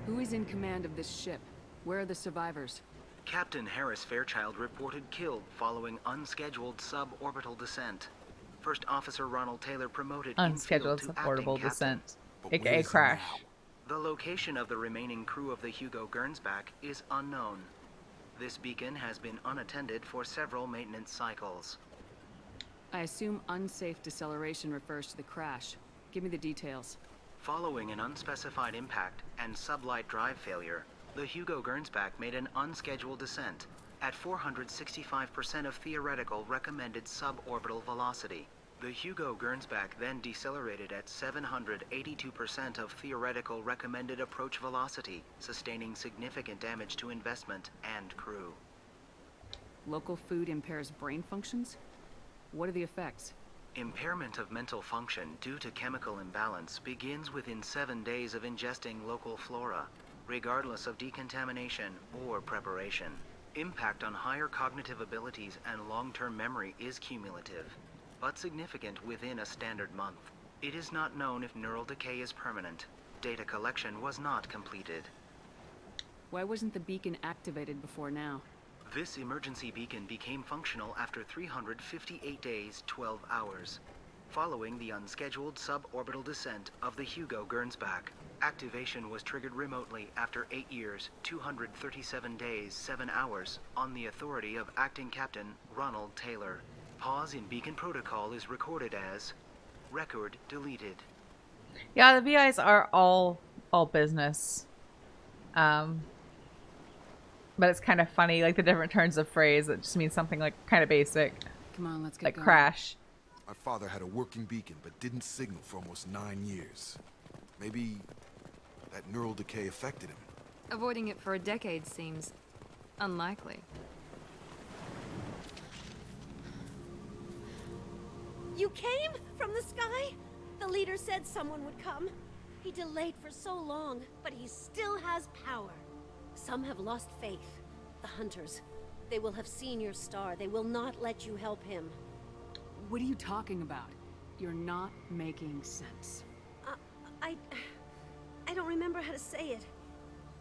Who is in command of this ship? Where are the survivors? Captain Harris Fairchild reported killed following unscheduled suborbital descent. First Officer Ronald Taylor promoted unscheduled suborbital descent, aka crash. The location of the remaining crew of the Hugo Gernsback is unknown. This beacon has been unattended for several maintenance cycles. I assume unsafe deceleration refers to the crash. Give me the details. Following an unspecified impact and sublight drive failure, the Hugo Gernsback made an unscheduled descent at 465% of theoretical recommended suborbital velocity. The Hugo Gernsback then decelerated at 782% of theoretical recommended approach velocity, sustaining significant damage to investment and crew. Local food impairs brain functions? What are the effects? Impairment of mental function due to chemical imbalance begins within 7 days of ingesting local flora, regardless of decontamination or preparation. Impact on higher cognitive abilities and long-term memory is cumulative, but significant within a standard month. It is not known if neural decay is permanent. Data collection was not completed. Why wasn't the beacon activated before now? This emergency beacon became functional after 358 days, 12 hours, following the unscheduled suborbital descent of the Hugo Gernsback. Activation was triggered remotely after 8 years, 237 days, 7 hours, on the authority of Acting Captain Ronald Taylor. Pause in beacon protocol is recorded as record deleted. Yeah, the VIs are all business. But it's kind of funny, like the different turns of phrase that just means something like kind of basic. Come on, let's get like going. Crash. My father had a working beacon, but didn't signal for almost 9 years. Maybe that neural decay affected him. Avoiding it for a decade seems unlikely. You came from the sky? The leader said someone would come. He delayed for so long, but he still has power. Some have lost faith. the hunters. They will have seen your star. They will not let you help him. What are you talking about? You're not making sense. I don't remember how to say it.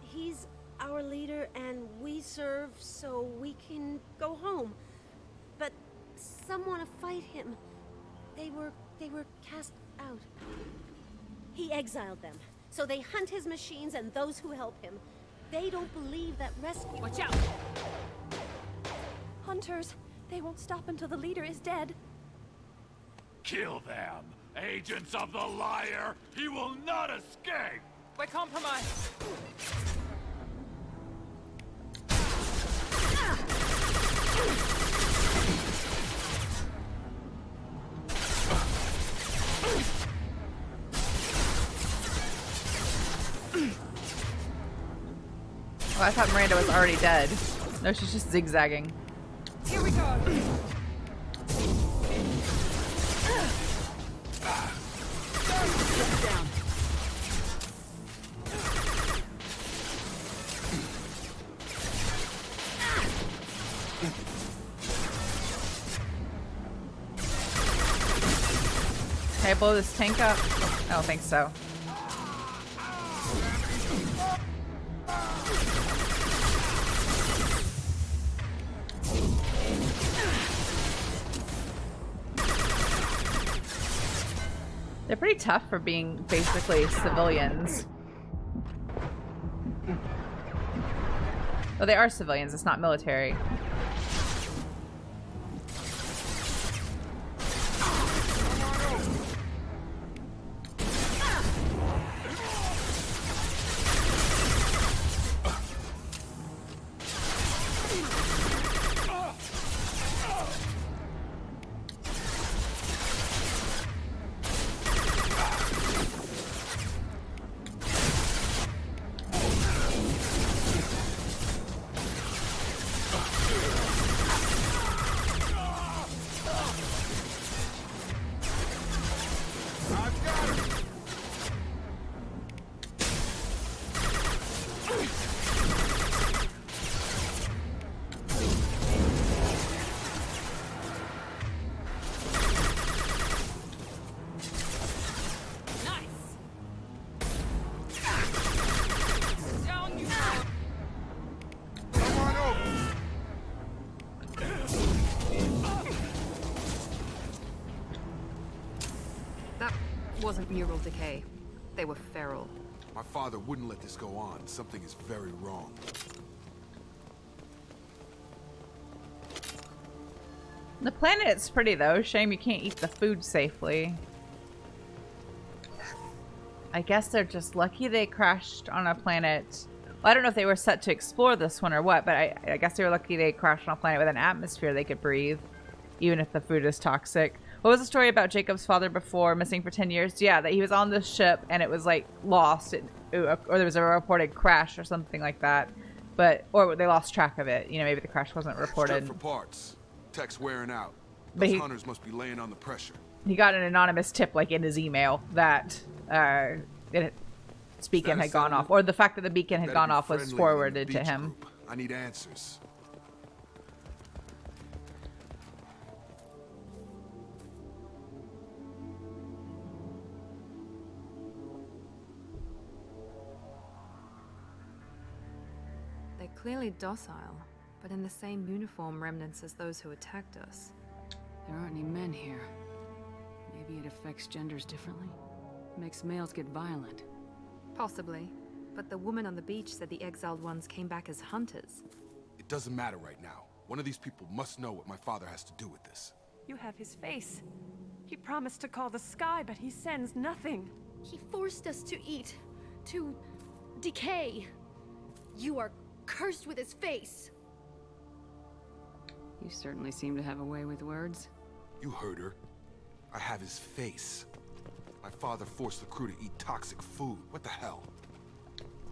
He's our leader and we serve so we can go home. But some want to fight him. They were cast out. He exiled them. So they hunt his machines and those who help him. They don't believe that rescue— Watch out! Hunters, they won't stop until the leader is dead. Kill them! Agents of the liar! He will not escape! We're compromised. Oh, I thought Miranda was already dead. No, she's just zigzagging. Here we go! Down. Can I blow this tank up? I don't think so. They're pretty tough for being basically civilians. Oh, they are civilians, it's not military. Wasn't neural decay. They were feral. My father wouldn't let this go on. Something is very wrong. The planet's pretty though. Shame you can't eat the food safely. I guess they're just lucky they crashed on a planet. Well, I don't know if they were set to explore this one or what, but I guess they were lucky they crashed on a planet with an atmosphere they could breathe, even if the food is toxic. What was the story about Jacob's father before, missing for 10 years? Yeah, that he was on this ship and it was like lost, or there was a reported crash or something like that. Or they lost track of it. You know, maybe the crash wasn't reported. Strip for parts. Tech's wearing out. But Those hunters must be laying on the pressure. He got an anonymous tip, like in his email, that beacon had gone off, or the fact that the beacon had gone off was forwarded to him. Group. I need answers. They're clearly docile, but in the same uniform remnants as those who attacked us. There aren't any men here. Maybe it affects genders differently. Makes males get violent. Possibly. But the woman on the beach said the exiled ones came back as hunters. It doesn't matter right now. One of these people must know what my father has to do with this. You have his face. He promised to call the sky, but he sends nothing. He forced us to eat, to decay. You are cursed with his face. You certainly seem to have a way with words. You heard her. I have his face. My father forced the crew to eat toxic food. What the hell?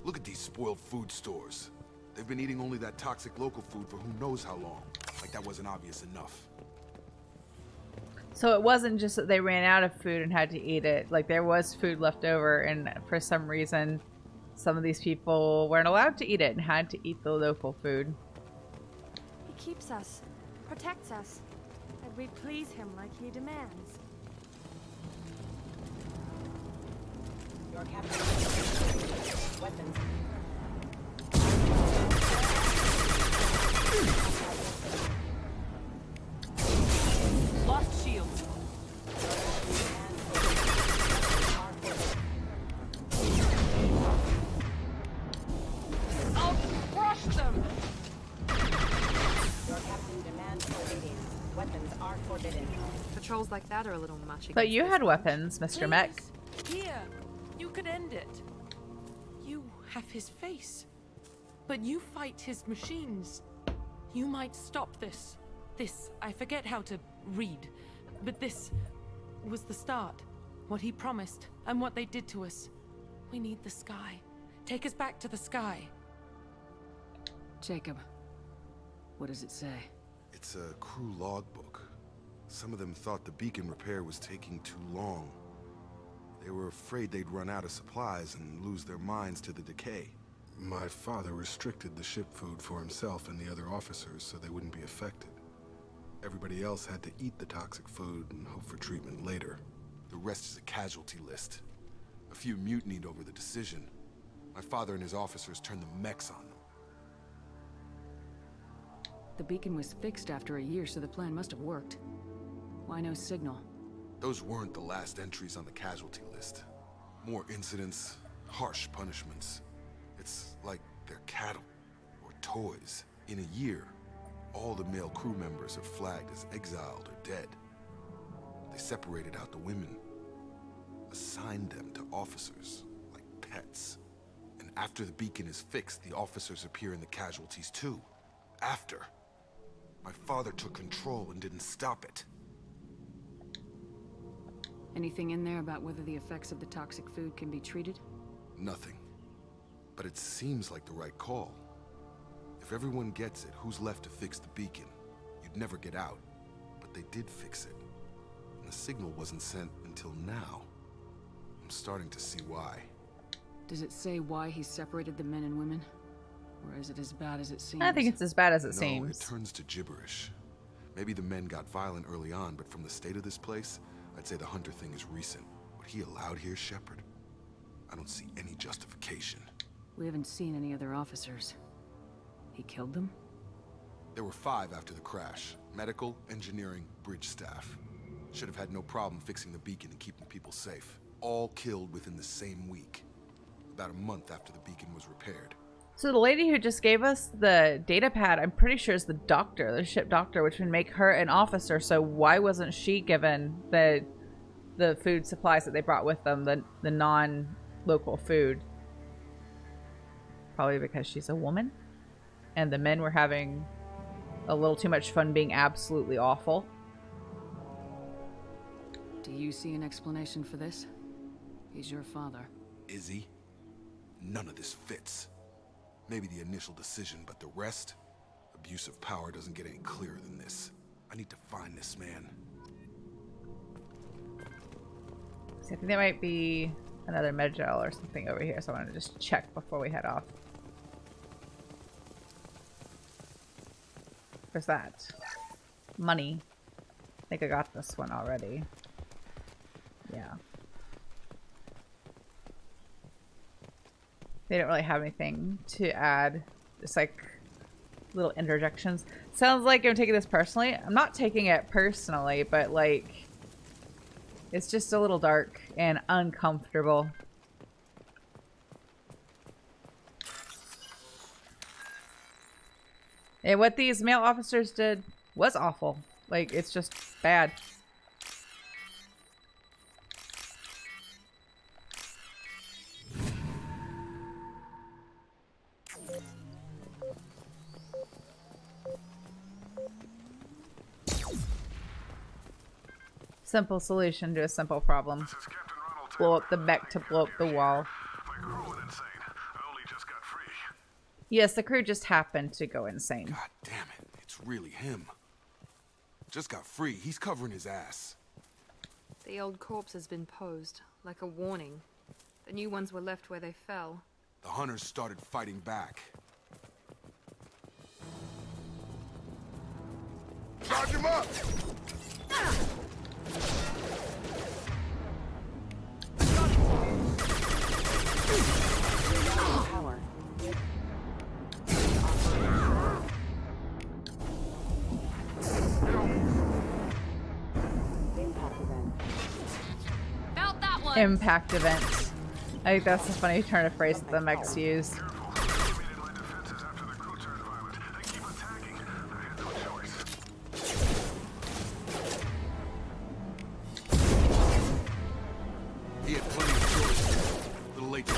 Look at these spoiled food stores. They've been eating only that toxic local food for who knows how long. Like that wasn't obvious enough. So it wasn't just that they ran out of food and had to eat it. Like there was food left over, and for some reason some of these people weren't allowed to eat it and had to eat the local food. keeps us, protects us, and we please him like he demands. Your captain. Weapons. Lost shields. I'll crush them! Your captain demands obedience. Weapons are forbidden. Patrols like that are a little much. But you had weapons, Mr. Mech. Here, you could end it. You have his face, but you fight his machines. You might stop this. This, I forget how to read, but this was the start. What he promised, and what they did to us. We need the sky. Take us back to the sky. Jacob, what does it say? It's a crew logbook. Some of them thought the beacon repair was taking too long. They were afraid they'd run out of supplies and lose their minds to the decay. My father restricted the ship food for himself and the other officers so they wouldn't be affected. Everybody else had to eat the toxic food and hope for treatment later. The rest is a casualty list. A few mutinied over the decision. My father and his officers turned the mechs on them. The beacon was fixed after a year, so the plan must have worked. Why no signal? Those weren't the last entries on the casualty list. More incidents, harsh punishments. It's like they're cattle, or toys. In a year, all the male crew members are flagged as exiled or dead. They separated out the women, assigned them to officers, like pets. And after the beacon is fixed, the officers appear in the casualties too. After. My father took control and didn't stop it. Anything in there about whether the effects of the toxic food can be treated? Nothing. But it seems like the right call. If everyone gets it, who's left to fix the beacon? You'd never get out. But they did fix it. And the signal wasn't sent until now. I'm starting to see why. Does it say why he separated the men and women? Or is it as bad as it seems? I think it's as bad as it No, seems. it turns to gibberish. Maybe the men got violent early on, but from the state of this place, I'd say the Hunter thing is recent. What he allowed here, Shepard? I don't see any justification. We haven't seen any other officers. He killed them? There were 5 after the crash. Medical, engineering, bridge staff. Should have had no problem fixing the beacon and keeping people safe. All killed within the same week. About a month after the beacon was repaired. So the lady who just gave us the data pad, I'm pretty sure is the doctor, the ship doctor, which would make her an officer. So why wasn't she given the food supplies that they brought with them, the non-local food? Probably because she's a woman. And the men were having a little too much fun being absolutely awful. Do you see an explanation for this? He's your father. Is he? None of this fits. Maybe the initial decision, but the rest? Abuse of power doesn't get any clearer than this. I need to find this man. So I think there might be another med gel or something over here, so I want to just check before we head off. Where's that? Money. I think I got this one already. Yeah. They don't really have anything to add. Just like little interjections. Sounds like I'm taking this personally. I'm not taking it personally, but like it's just a little dark and uncomfortable. And what these male officers did was awful. Like, it's just bad. Simple solution to a simple problem. Blow up the mech to blow up the wall. Yes, the crew just happened to go insane. God damn it. It's really him. Just got free. He's covering his ass. The old corpse has been posed, like a warning. The new ones were left where they fell. The hunters started fighting back. Charge him up! Power. Impact event. Felt that one. Impact event. I think that's a funny turn of phrase that the mechs use. He had plenty of choice. A little late to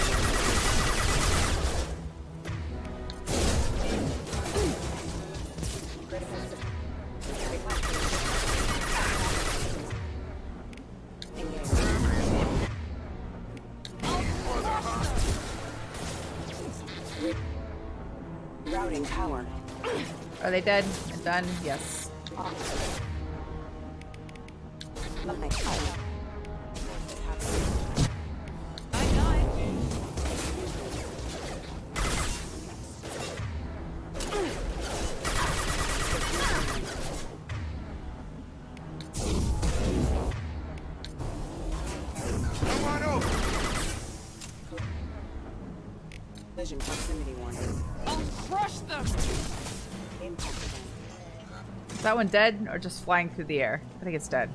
Routing power. Are they dead? They're done? Yes. Nothing. Come on over! Vision proximity warning. I'll crush them! Impact event. Is that one dead or just flying through the air? I think it's dead.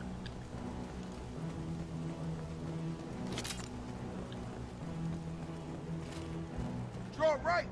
Draw right!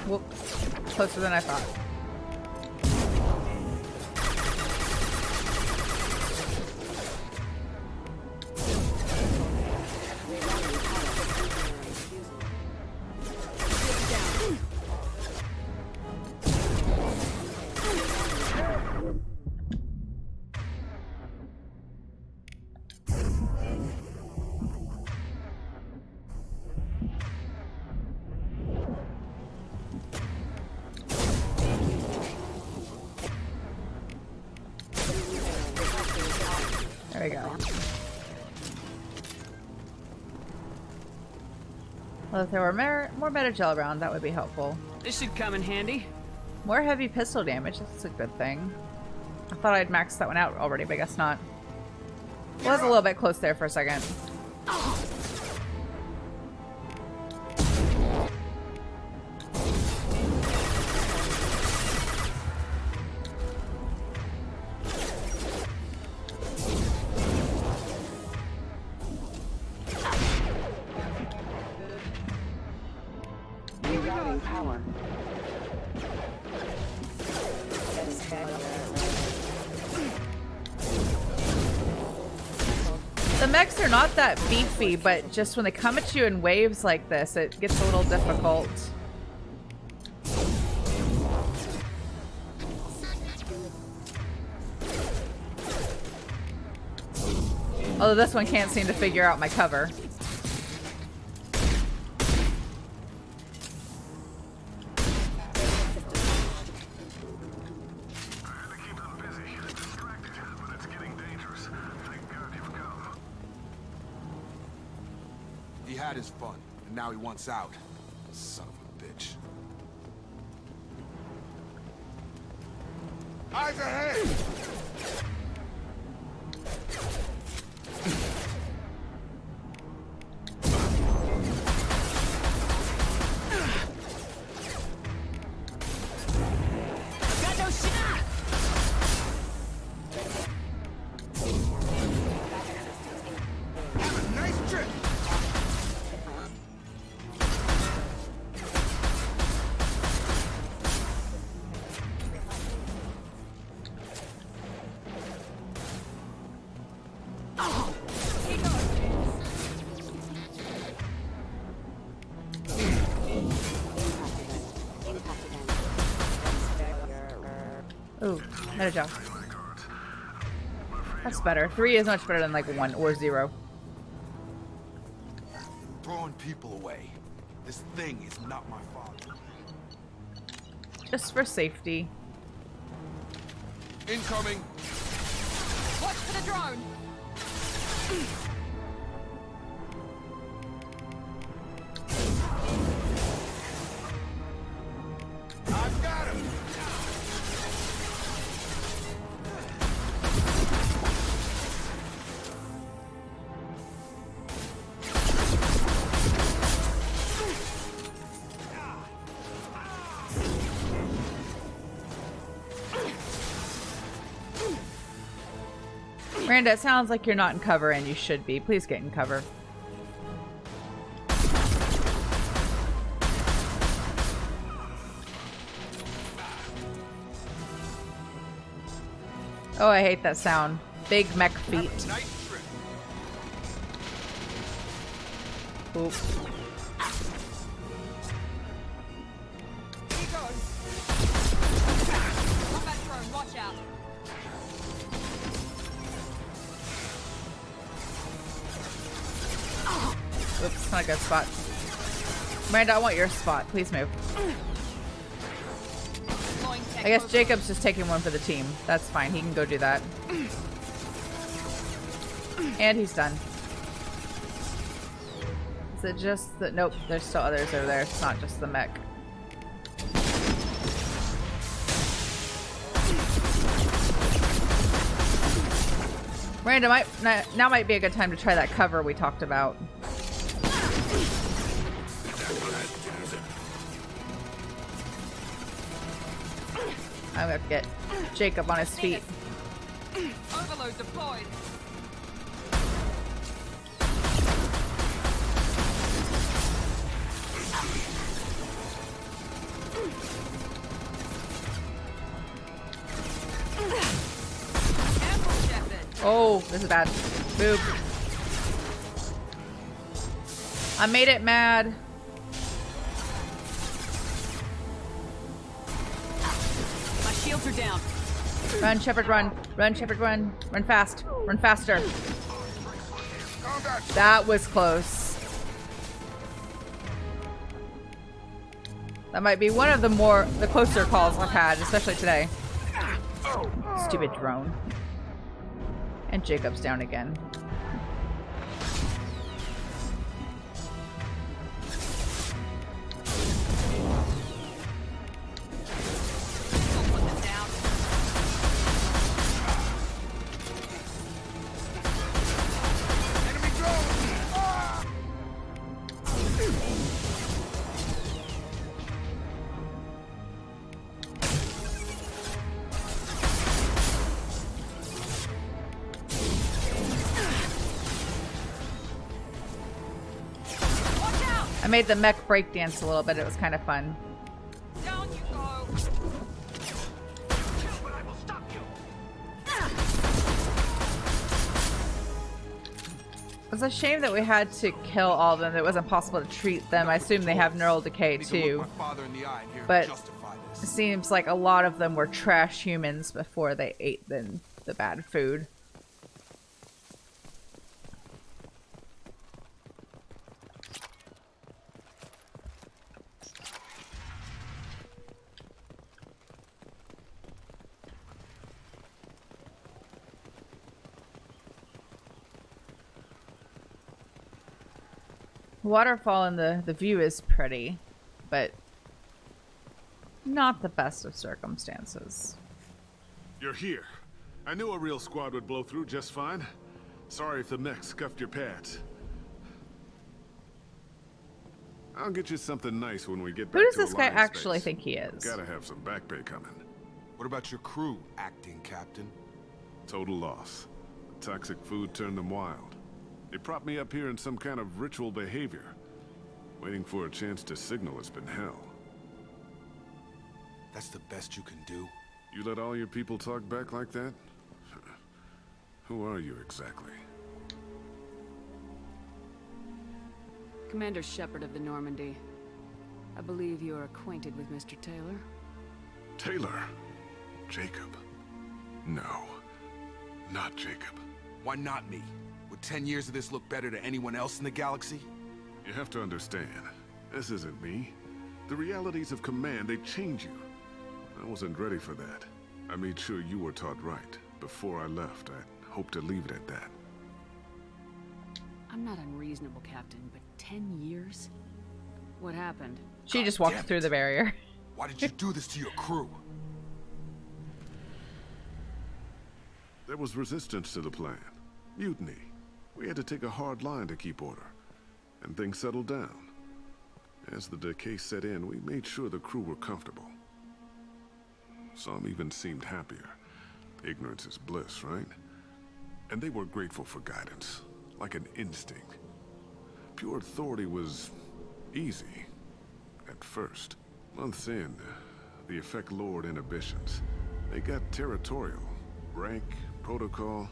Whoop. Closer than I thought. There we go. Well, if there were more Metagel around, that would be helpful. This should come in handy. More heavy pistol damage, that's a good thing. I thought I'd maxed that one out already, but I guess not. Was a little bit close there for a second. Rerouting power. The mechs are not that beefy, but just when they come at you in waves like this, it gets a little difficult. Although this one can't seem to figure out my cover. He had his fun, and now he wants out. Son of a bitch. Eyes ahead! Got no shot! Have a nice trip! Ooh, Metagel. That's better. 3 is much better than like 1 or 0. throwing people away. This thing is not my father. Just for safety. Incoming! Watch for the drone! I've got him! Miranda, it sounds like you're not in cover and you should be. Please get in cover. Oh, I hate that sound. Big mech feet. Oop. Combat drone, watch out. Oops, not a good spot. Miranda, I want your spot. Please move. I guess Jacob's just taking one for the team. That's fine. He can go do that. And he's done. Is it just the... Nope, there's still others over there. It's not just the mech. Miranda, now might be a good time to try that cover we talked about. I'm gonna get Jacob on his feet. Overload deployed. Careful, Shepard. Oh, this is bad. Boop. I made it mad. My shields are down. Run, Shepard, run. Run, Shepard, run. Run fast. Run faster. That was close. That might be one of the closer calls I've had, especially today. Stupid drone. And Jacob's down again. I made the mech breakdance a little bit. It was kind of fun. Down you go. But I will stop you. It's a shame that we had to kill all of them. It wasn't possible to treat them. I assume they have neural decay too. But it seems like a lot of them were trash humans before they ate the bad food. Waterfall and the view is pretty, but not the best of circumstances. You're here. I knew a real squad would blow through just fine. Sorry if the mech scuffed your pads. I'll get you something nice when we get back to Who does this guy Alliance actually space. think he is? Gotta have some back pay coming. What about your crew, acting captain? Total loss. The toxic food turned them wild. They propped me up here in some kind of ritual behavior. Waiting for a chance to signal has been hell. That's the best you can do? You let all your people talk back like that? Who are you exactly? Commander Shepard of the Normandy. I believe you are acquainted with Mr. Taylor. Taylor? Jacob? No. Not Jacob. Why not me? Would 10 years of this look better to anyone else in the galaxy? You have to understand, this isn't me. The realities of command, they change you. I wasn't ready for that. I made sure you were taught right. Before I left, I hoped to leave it at that. I'm not unreasonable, Captain, but 10 years? What happened? She just walked through the barrier. Why did you do this to your crew? There was resistance to the plan. Mutiny. We had to take a hard line to keep order. And things settled down. As the decay set in, we made sure the crew were comfortable. Some even seemed happier. Ignorance is bliss, right? And they were grateful for guidance, like an instinct. Pure authority was easy, at first. Months in, the effect lowered inhibitions. They got territorial. Rank, protocol,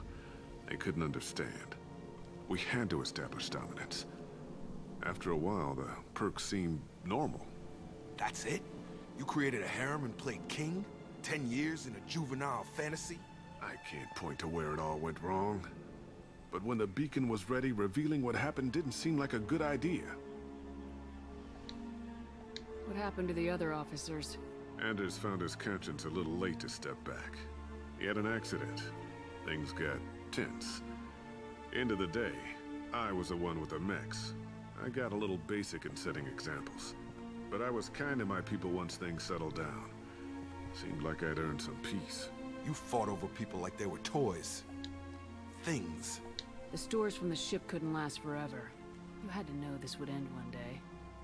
they couldn't understand. We had to establish dominance. After a while, the perks seemed normal. That's it? You created a harem and played king? 10 years in a juvenile fantasy? I can't point to where it all went wrong. But when the beacon was ready, revealing what happened didn't seem like a good idea. What happened to the other officers? Anders found his conscience a little late to step back. He had an accident. Things got tense. End of the day, I was the one with the mechs. I got a little basic in setting examples. But I was kind to my people once things settled down. Seemed like I'd earned some peace. You fought over people like they were toys. Things. The stores from the ship couldn't last forever. You had to know this would end one day.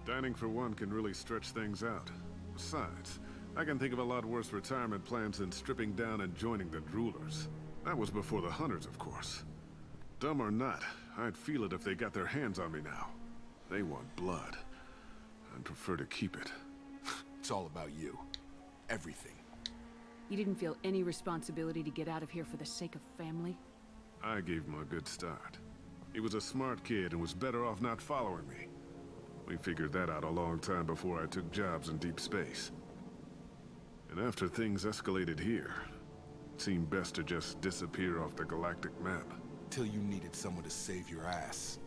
Dining for one can really stretch things out. Besides, I can think of a lot worse retirement plans than stripping down and joining the Droolers. That was before the Hunters, of course. Dumb or not, I'd feel it if they got their hands on me now. They want blood. I'd prefer to keep it. It's all about you. Everything. You didn't feel any responsibility to get out of here for the sake of family? I gave him a good start. He was a smart kid and was better off not following me. We figured that out a long time before I took jobs in deep space. And after things escalated here, it seemed best to just disappear off the galactic map. Till you needed someone to save your ass.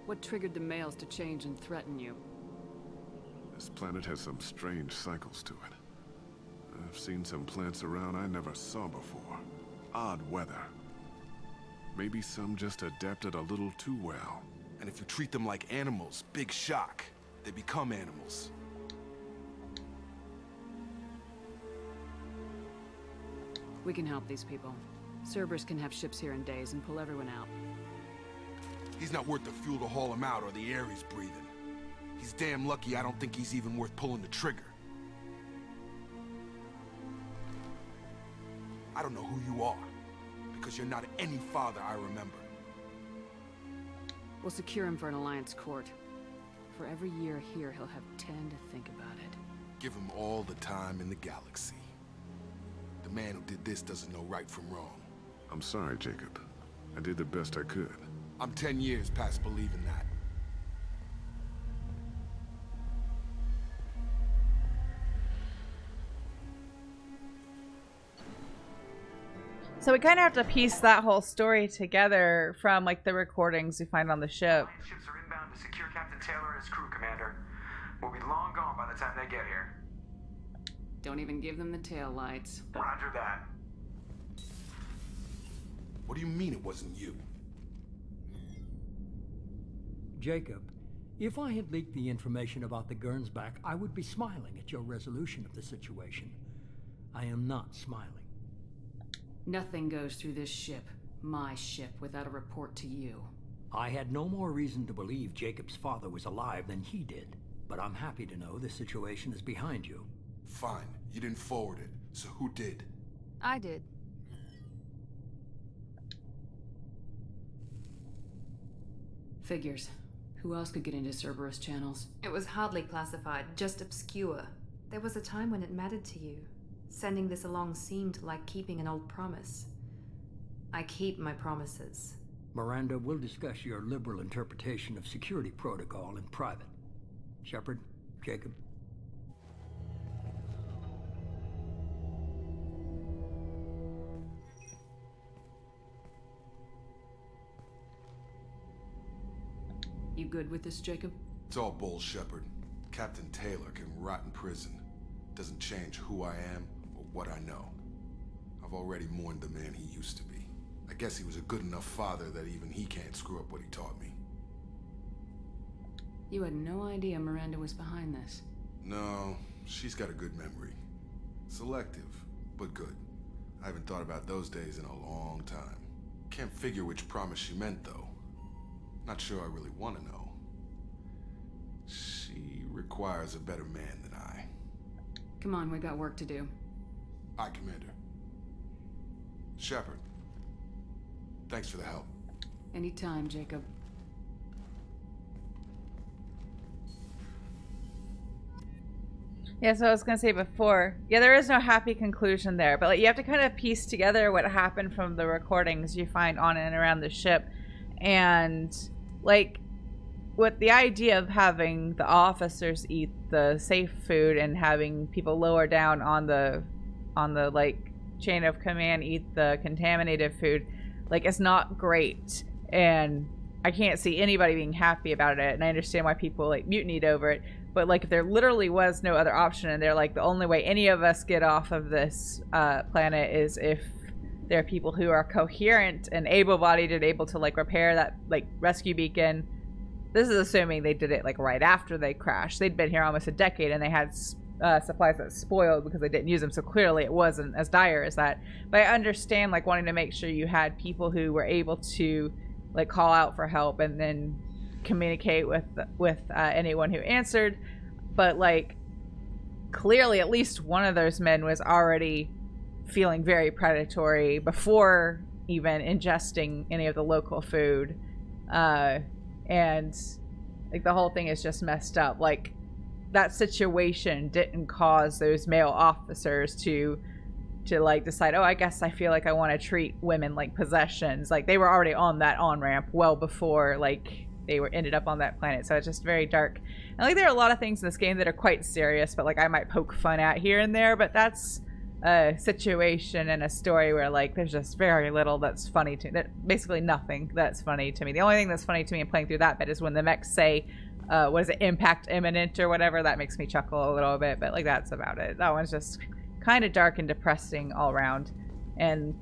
What triggered the males to change and threaten you? This planet has some strange cycles to it. I've seen some plants around I never saw before. Odd weather. Maybe some just adapted a little too well. And if you treat them like animals, big shock. They become animals. We can help these people. Cerberus can have ships here in days and pull everyone out. He's not worth the fuel to haul him out or the air he's breathing. He's damn lucky I don't think he's even worth pulling the trigger. I don't know who you are, because you're not any father I remember. We'll secure him for an Alliance court. For every year here, he'll have 10 to think about it. Give him all the time in the galaxy. The man who did this doesn't know right from wrong. I'm sorry, Jacob. I did the best I could. I'm 10 years past believing that. So we kind of have to piece that whole story together from like the recordings we find on the ship. Ships are inbound to secure Captain Taylor and his crew, Commander. We'll be long gone by the time they get here. Don't even give them the tail lights. Roger that. What do you mean it wasn't you? Jacob, if I had leaked the information about the Gernsback, I would be smiling at your resolution of the situation. I am not smiling. Nothing goes through this ship, my ship, without a report to you. I had no more reason to believe Jacob's father was alive than he did, but I'm happy to know the situation is behind you. Fine, you didn't forward it, so who did? I did. Figures. Who else could get into Cerberus channels? It was hardly classified, just obscure. There was a time when it mattered to you. Sending this along seemed like keeping an old promise. I keep my promises. Miranda, we'll discuss your liberal interpretation of security protocol in private. Shepard, Jacob. You good with this, Jacob? It's all bull, Shepard. Captain Taylor can rot in prison. Doesn't change who I am or what I know. I've already mourned the man he used to be. I guess he was a good enough father that even he can't screw up what he taught me. You had no idea Miranda was behind this. No, she's got a good memory. Selective, but good. I haven't thought about those days in a long time. Can't figure which promise she meant, though. Not sure I really want to know. She requires a better man than I. Come on, we got work to do. Aye, Commander. Shepard. Thanks for the help. Anytime, Jacob. Yeah, so I was gonna say before, yeah, there is no happy conclusion there, but like you have to kind of piece together what happened from the recordings you find on and around the ship, and like with the idea of having the officers eat the safe food and having people lower down on the like chain of command eat the contaminated food, like it's not great, and I can't see anybody being happy about it, and I understand why people like mutinied over it. But like if there literally was no other option and they're like the only way any of us get off of this planet is if there are people who are coherent and able-bodied and able to like repair that like rescue beacon. This is assuming they did it like right after they crashed. They'd been here almost a decade and they had supplies that spoiled because they didn't use them, so clearly it wasn't as dire as that. But I understand like wanting to make sure you had people who were able to like call out for help and then communicate with anyone who answered, but like clearly at least one of those men was already feeling very predatory before even ingesting any of the local food, and like the whole thing is just messed up. Like that situation didn't cause those male officers to like decide, oh, I guess I feel like I want to treat women like possessions. Like they were already on that on-ramp well before like they ended up on that planet. So it's just very dark. And like there are a lot of things in this game that are quite serious, but like I might poke fun at here and there, but that's a situation and a story where like there's just very little that's funny to me. Basically nothing that's funny to me. The only thing that's funny to me in playing through that bit is when the mechs say what is it, impact imminent or whatever. That makes me chuckle a little bit, but like that's about it. That one's just kind of dark and depressing all around. And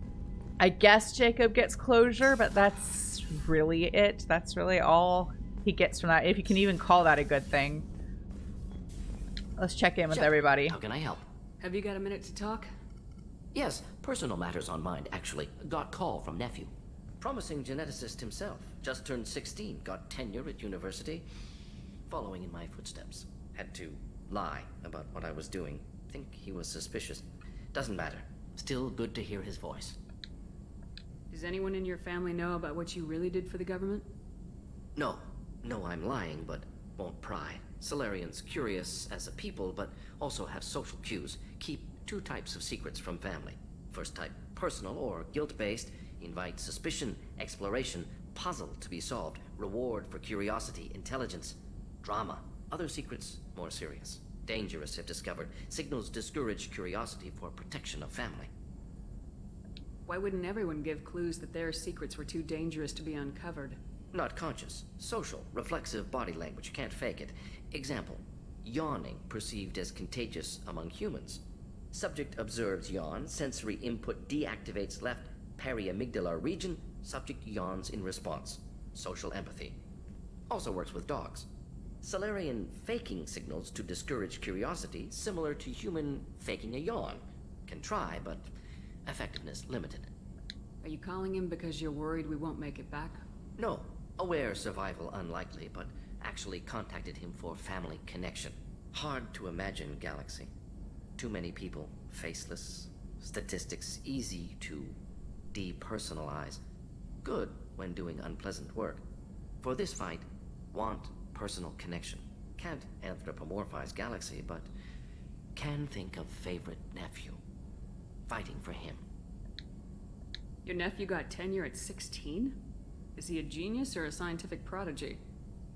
I guess Jacob gets closure, but that's really it. That's really all he gets from that, if you can even call that a good thing. Let's check in with everybody. How can I help? Have you got a minute to talk? Yes, personal matters on mind, actually. Got call from nephew. Promising geneticist himself. Just turned 16, got tenure at university. Following in my footsteps. Had to lie about what I was doing. Think he was suspicious. Doesn't matter. Still good to hear his voice. Does anyone in your family know about what you really did for the government? No. No, I'm lying, but won't pry. Solarians curious as a people, but also have social cues. Keep two types of secrets from family. First type, personal or guilt-based. Invite suspicion, exploration, puzzle to be solved, reward for curiosity, intelligence. Drama. Other secrets, more serious. Dangerous if discovered. Signals discourage curiosity for protection of family. Why wouldn't everyone give clues that their secrets were too dangerous to be uncovered? Not conscious. Social, reflexive body language. Can't fake it. Example. Yawning perceived as contagious among humans. Subject observes yawn. Sensory input deactivates left periamygdalar region. Subject yawns in response. Social empathy. Also works with dogs. Solarian faking signals to discourage curiosity, similar to human faking a yawn. Can try, but effectiveness limited. Are you calling him because you're worried we won't make it back? No. Aware survival unlikely, but actually contacted him for family connection. Hard to imagine galaxy. Too many people, faceless. Statistics easy to depersonalize. Good when doing unpleasant work. For this fight, want personal connection. Can't anthropomorphize galaxy, but can think of favorite nephew. Fighting for him. Your nephew got tenure at 16? Is he a genius or a scientific prodigy?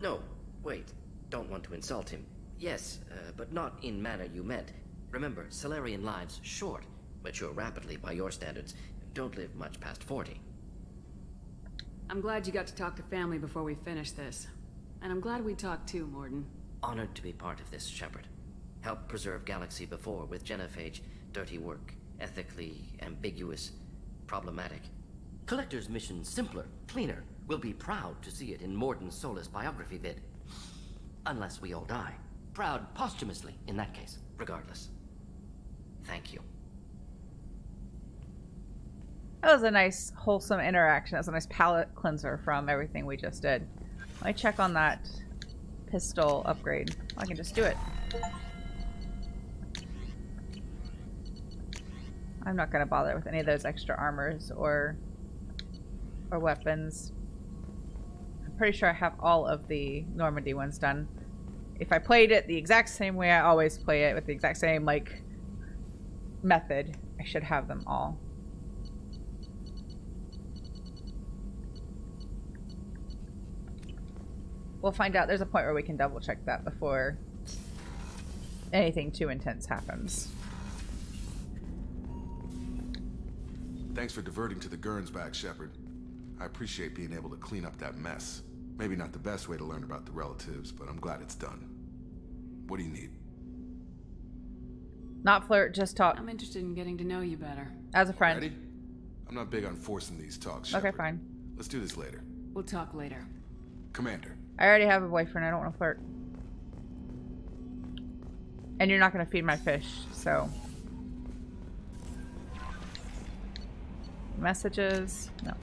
No, wait. Don't want to insult him. Yes, but not in manner you meant. Remember, Solarian lives short. Mature rapidly by your standards. Don't live much past 40. I'm glad you got to talk to family before we finish this. And I'm glad we talked too, Morden. Honored to be part of this, Shepard. Helped preserve Galaxy before with genophage. Dirty work. Ethically ambiguous. Problematic. Collector's mission simpler, cleaner. We'll be proud to see it in Morden's Solus biography vid. Unless we all die. Proud posthumously, in that case. Regardless. Thank you. That was a nice, wholesome interaction. That was a nice palate cleanser from everything we just did. Let me check on that pistol upgrade. I can just do it. I'm not going to bother with any of those extra armors or weapons. I'm pretty sure I have all of the Normandy ones done. If I played it the exact same way I always play it, with the exact same, like, method, I should have them all. We'll find out. There's a point where we can double check that before anything too intense happens. Thanks for diverting to the Gurns back, Shepard. I appreciate being able to clean up that mess. Maybe not the best way to learn about the relatives, but I'm glad it's done. What do you need? Not flirt, just talk. I'm interested in getting to know you better. As a friend. Ready? I'm not big on forcing these talks, Shepard. Okay, fine. Let's do this later. We'll talk later. Commander. I already have a boyfriend. I don't want to flirt. And you're not going to feed my fish, so... Messages? No.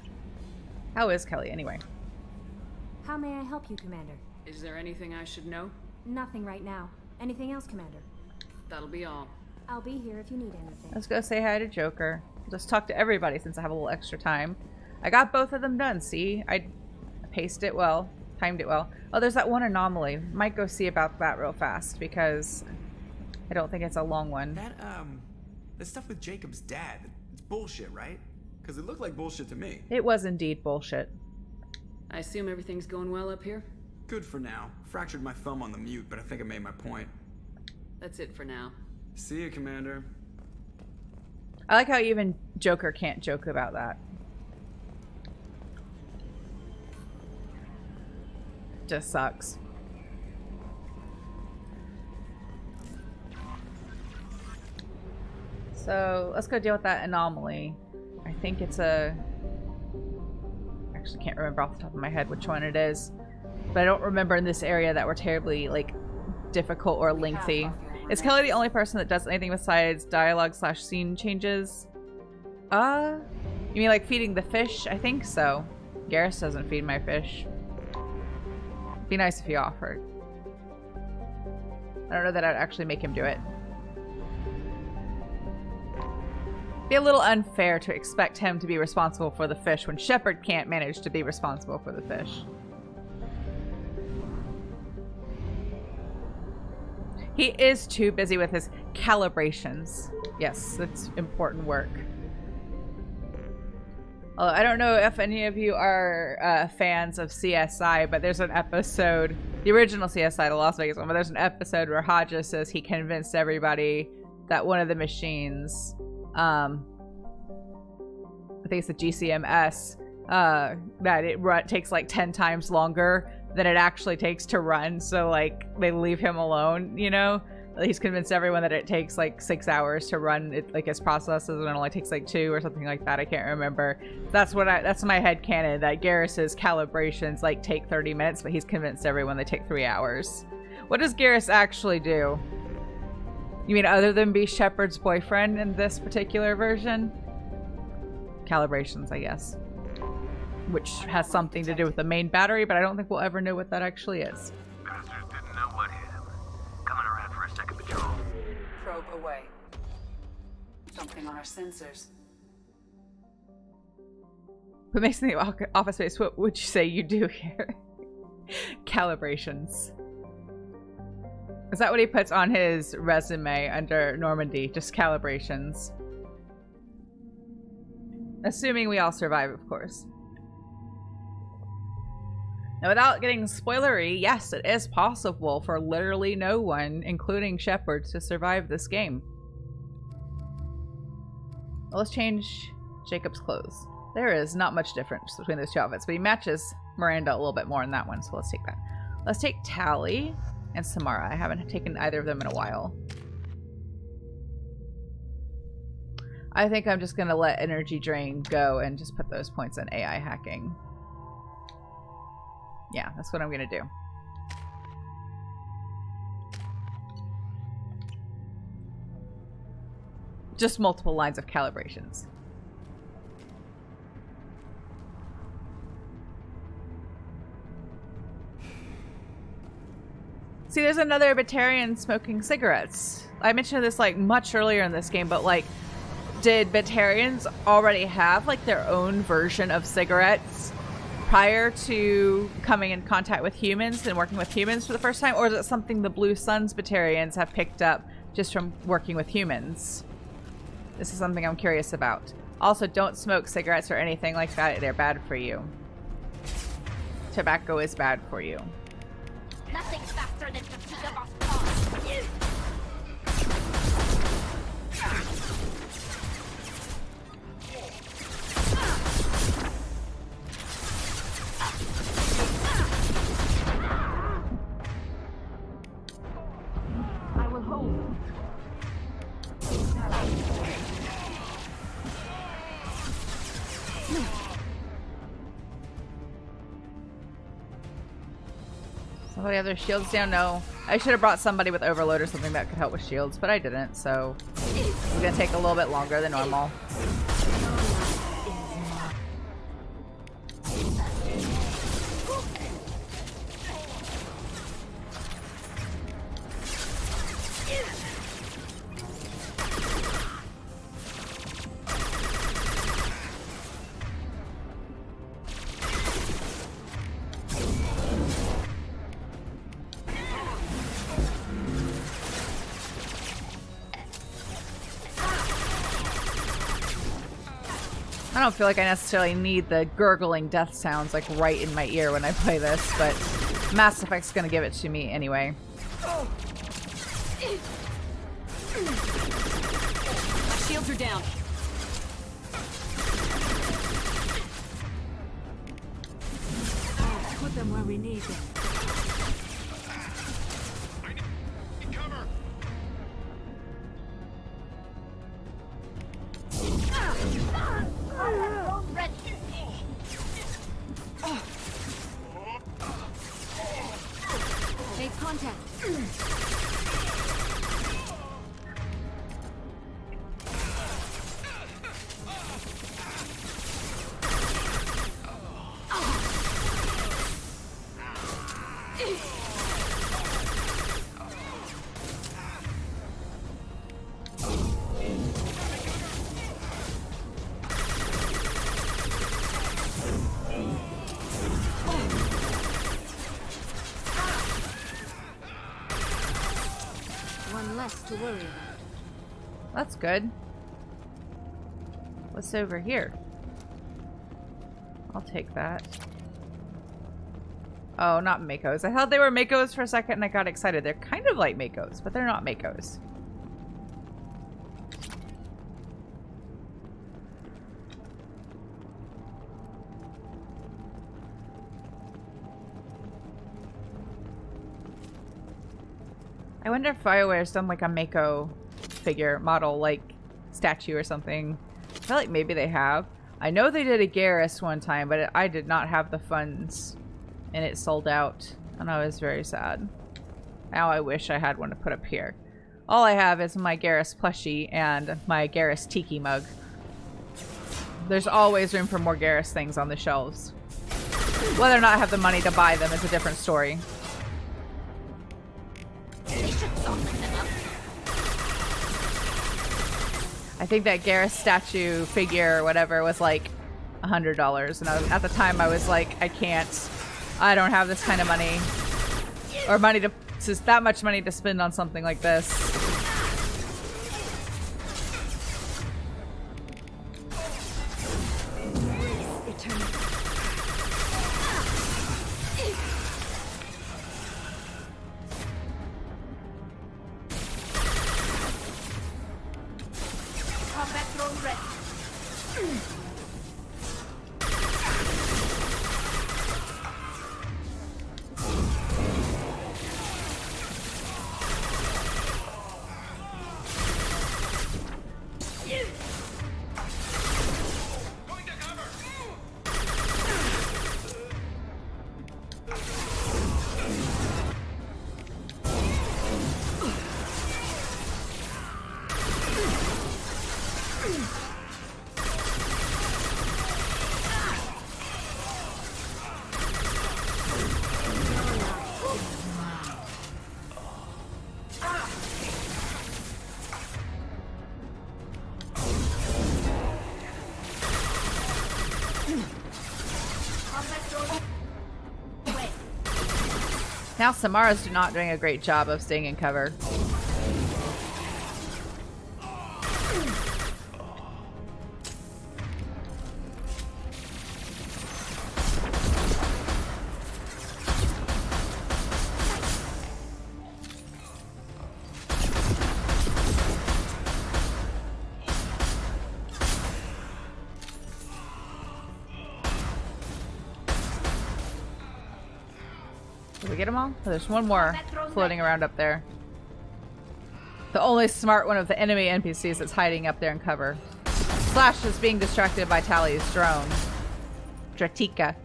How is Kelly, anyway? How may I help you, Commander? Is there anything I should know? Nothing right now. Anything else, Commander? That'll be all. I'll be here if you need anything. Let's go say hi to Joker. Just talk to everybody since I have a little extra time. I got both of them done, see? I paced it well. Timed it well. Oh, there's that one anomaly. Might go see about that real fast because I don't think it's a long one. That stuff with Jacob's dad, it's bullshit, right? Because it looked like bullshit to me. It was indeed bullshit. I assume everything's going well up here? Good for now. Fractured my thumb on the mute, but I think I made my point. That's it for now. See you, Commander. I like how even Joker can't joke about that. Just sucks. So let's go deal with that anomaly. I think it's a... Actually can't remember off the top of my head which one it is. But I don't remember in this area that were terribly, like, difficult or lengthy. Is Kelly the only person that does anything besides dialogue/scene changes? You mean like feeding the fish? I think so. Garrus doesn't feed my fish. Be nice if he offered. I don't know that I'd actually make him do it. Be a little unfair to expect him to be responsible for the fish when Shepard can't manage to be responsible for the fish. He is too busy with his calibrations. Yes, that's important work. I don't know if any of you are fans of CSI, but there's an episode, the original CSI, the Las Vegas one, but there's an episode where Hodges says he convinced everybody that one of the machines, I think it's the GCMS, that it takes like 10 times longer than it actually takes to run. So like they leave him alone, you know? He's convinced everyone that it takes like 6 hours to run it, like his processes, and it only takes like 2 or something like that. I can't remember. That's my headcanon, that Garrus's calibrations like take 30 minutes, but he's convinced everyone they take 3 hours. What does Garrus actually do? You mean other than be Shepard's boyfriend in this particular version? Calibrations, I guess. Which has something to do with the main battery, but I don't think we'll ever know what that actually is. Ministers didn't know what hit him. Coming around for a second patrol. Probe away. Something on our sensors. What makes in the office space? What would you say you do here? Calibrations. Is that what he puts on his resume under Normandy? Just calibrations. Assuming we all survive, of course. Now, without getting spoilery, yes, it is possible for literally no one, including Shepard, to survive this game. Well, let's change Jacob's clothes. There is not much difference between those two outfits, but he matches Miranda a little bit more in that one, so let's take that. Let's take Tally and Samara. I haven't taken either of them in a while. I think I'm just going to let Energy Drain go and just put those points on AI hacking. Yeah, that's what I'm going to do. Just multiple lines of calibrations. See, there's another Batarian smoking cigarettes. I mentioned this like much earlier in this game, but like, did Batarians already have like their own version of cigarettes prior to coming in contact with humans and working with humans for the first time? Or is it something the Blue Suns Batarians have picked up just from working with humans? This is something I'm curious about. Also, don't smoke cigarettes or anything like that. They're bad for you. Tobacco is bad for you. Nothing faster than fatigue of us. I will hold. Somebody have their shields down? No. I should have brought somebody with overload or something that could help with shields, but I didn't, so it's gonna take a little bit longer than normal. I don't feel like I necessarily need the gurgling death sounds like right in my ear when I play this, but Mass Effect's gonna give it to me anyway. My shields are down. Put them where we need them. Make contact. To worry about. That's good. What's over here? I'll take that. Oh, not Makos. I thought they were Makos for a second and I got excited. They're kind of like Makos, but they're not Makos. I wonder if BioWare's done like a Mako figure model, like statue or something. I feel like maybe they have. I know they did a Garrus one time, but I did not have the funds and it sold out and I was very sad. Now I wish I had one to put up here. All I have is my Garrus plushie and my Garrus tiki mug. There's always room for more Garrus things on the shelves. Whether or not I have the money to buy them is a different story. I think that Garrus statue figure or whatever was like $100 and at the time I was like, I don't have this kind of money or money to just that much money to spend on something like this. Now Samara's not doing a great job of staying in cover. Did we get them all? Oh, there's one more floating around up there. The only smart one of the enemy NPCs that's hiding up there in cover. Slash is being distracted by Tally's drone. Dratika.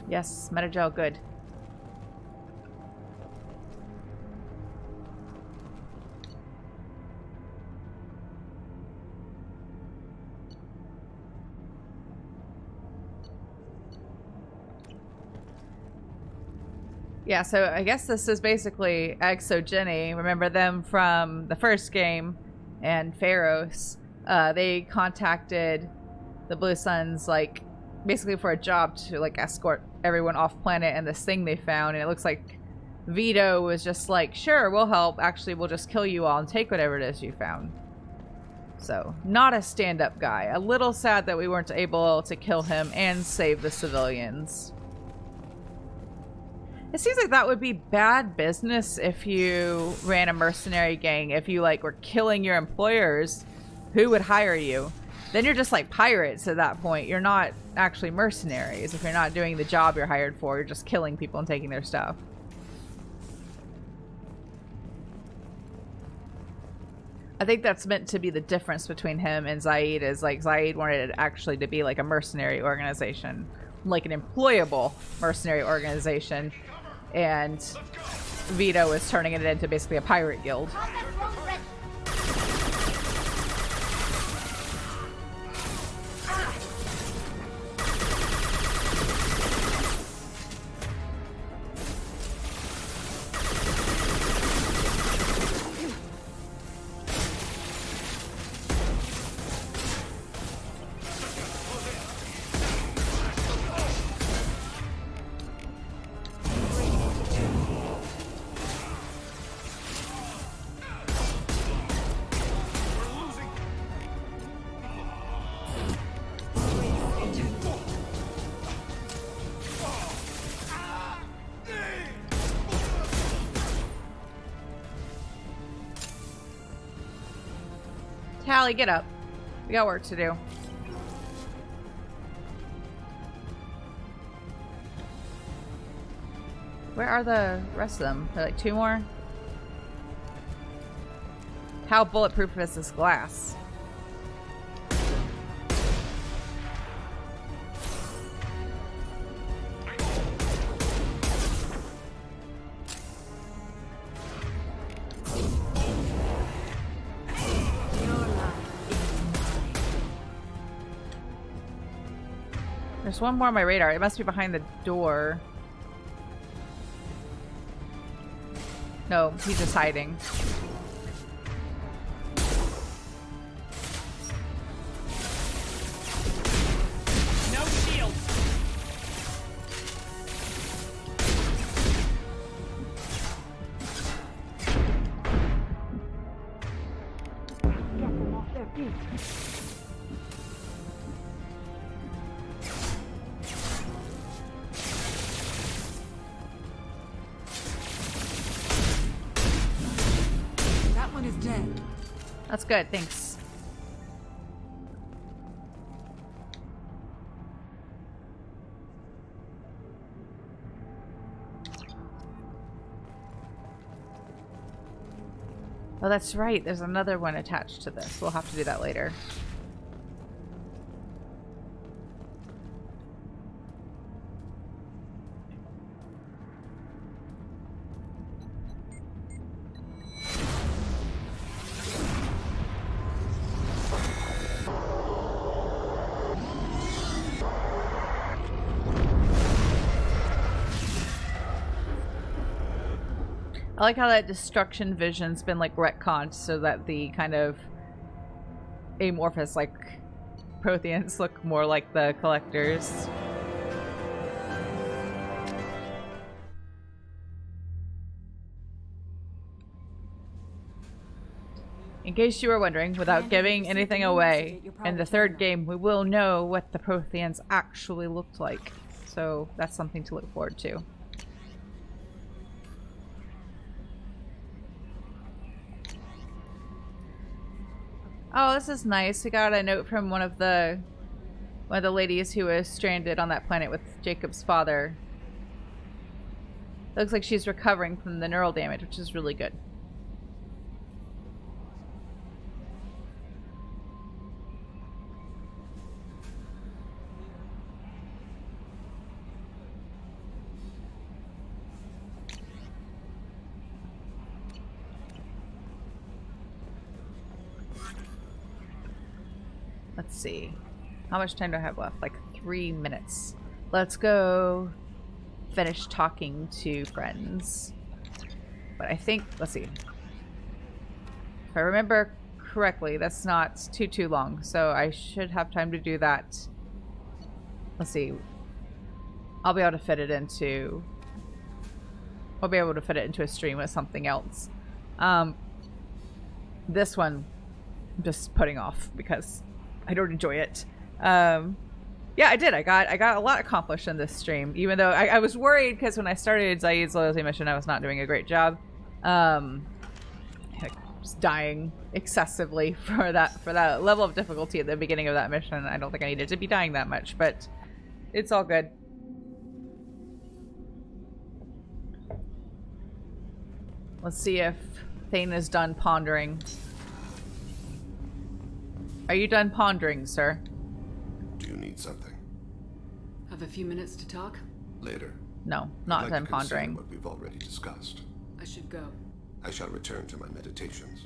Yes, Metagel, good. Yeah, so I guess this is basically Exogeny. Remember them from the first game and Pharos. They contacted the Blue Suns, like, basically for a job to, like, escort everyone off planet and this thing they found. And it looks like Vito was just like, sure, we'll help. Actually, we'll just kill you all and take whatever it is you found. So, not a stand-up guy. A little sad that we weren't able to kill him and save the civilians. It seems like that would be bad business if you ran a mercenary gang. If you, like, were killing your employers, who would hire you? Then you're just like pirates at that point. You're not actually mercenaries. If you're not doing the job you're hired for, you're just killing people and taking their stuff. I think that's meant to be the difference between him and Zaeed, is like Zaeed wanted it actually to be like a mercenary organization, like an employable mercenary organization, and Vito was turning it into basically a pirate guild. Tally, get up. We got work to do. Where are the rest of them? There are like 2 more? How bulletproof is this glass? There's one more on my radar. It must be behind the door. No, he's just hiding. No shield. Get them off their feet. That's good, thanks. Oh, that's right. There's another one attached to this. We'll have to do that later. like how that destruction vision's been like retconned so that the kind of amorphous like Protheans look more like the collectors. In case you were wondering, without giving anything away, in the third game we will know what the Protheans actually looked like. So that's something to look forward to. Oh, this is nice. We got a note from one of the ladies who was stranded on that planet with Jacob's father. Looks like she's recovering from the neural damage, which is really good. Let's see. How much time do I have left? Like 3 minutes. Let's go finish talking to friends. But I think, let's see. If I remember correctly, that's not too long. So I should have time to do that. Let's see. I'll be able to fit it into a stream with something else. This one I'm just putting off because I don't enjoy it. Yeah, I did. I got a lot accomplished in this stream, even though I was worried because when I started Zaeed's loyalty mission, I was not doing a great job. Just dying excessively for that level of difficulty at the beginning of that mission. I don't think I needed to be dying that much, but it's all good. Let's see if Thane is done pondering. Are you done pondering, sir? Do you need something? Have a few minutes to talk? Later. No, not done pondering. What we've already discussed. I should go. I shall return to my meditations.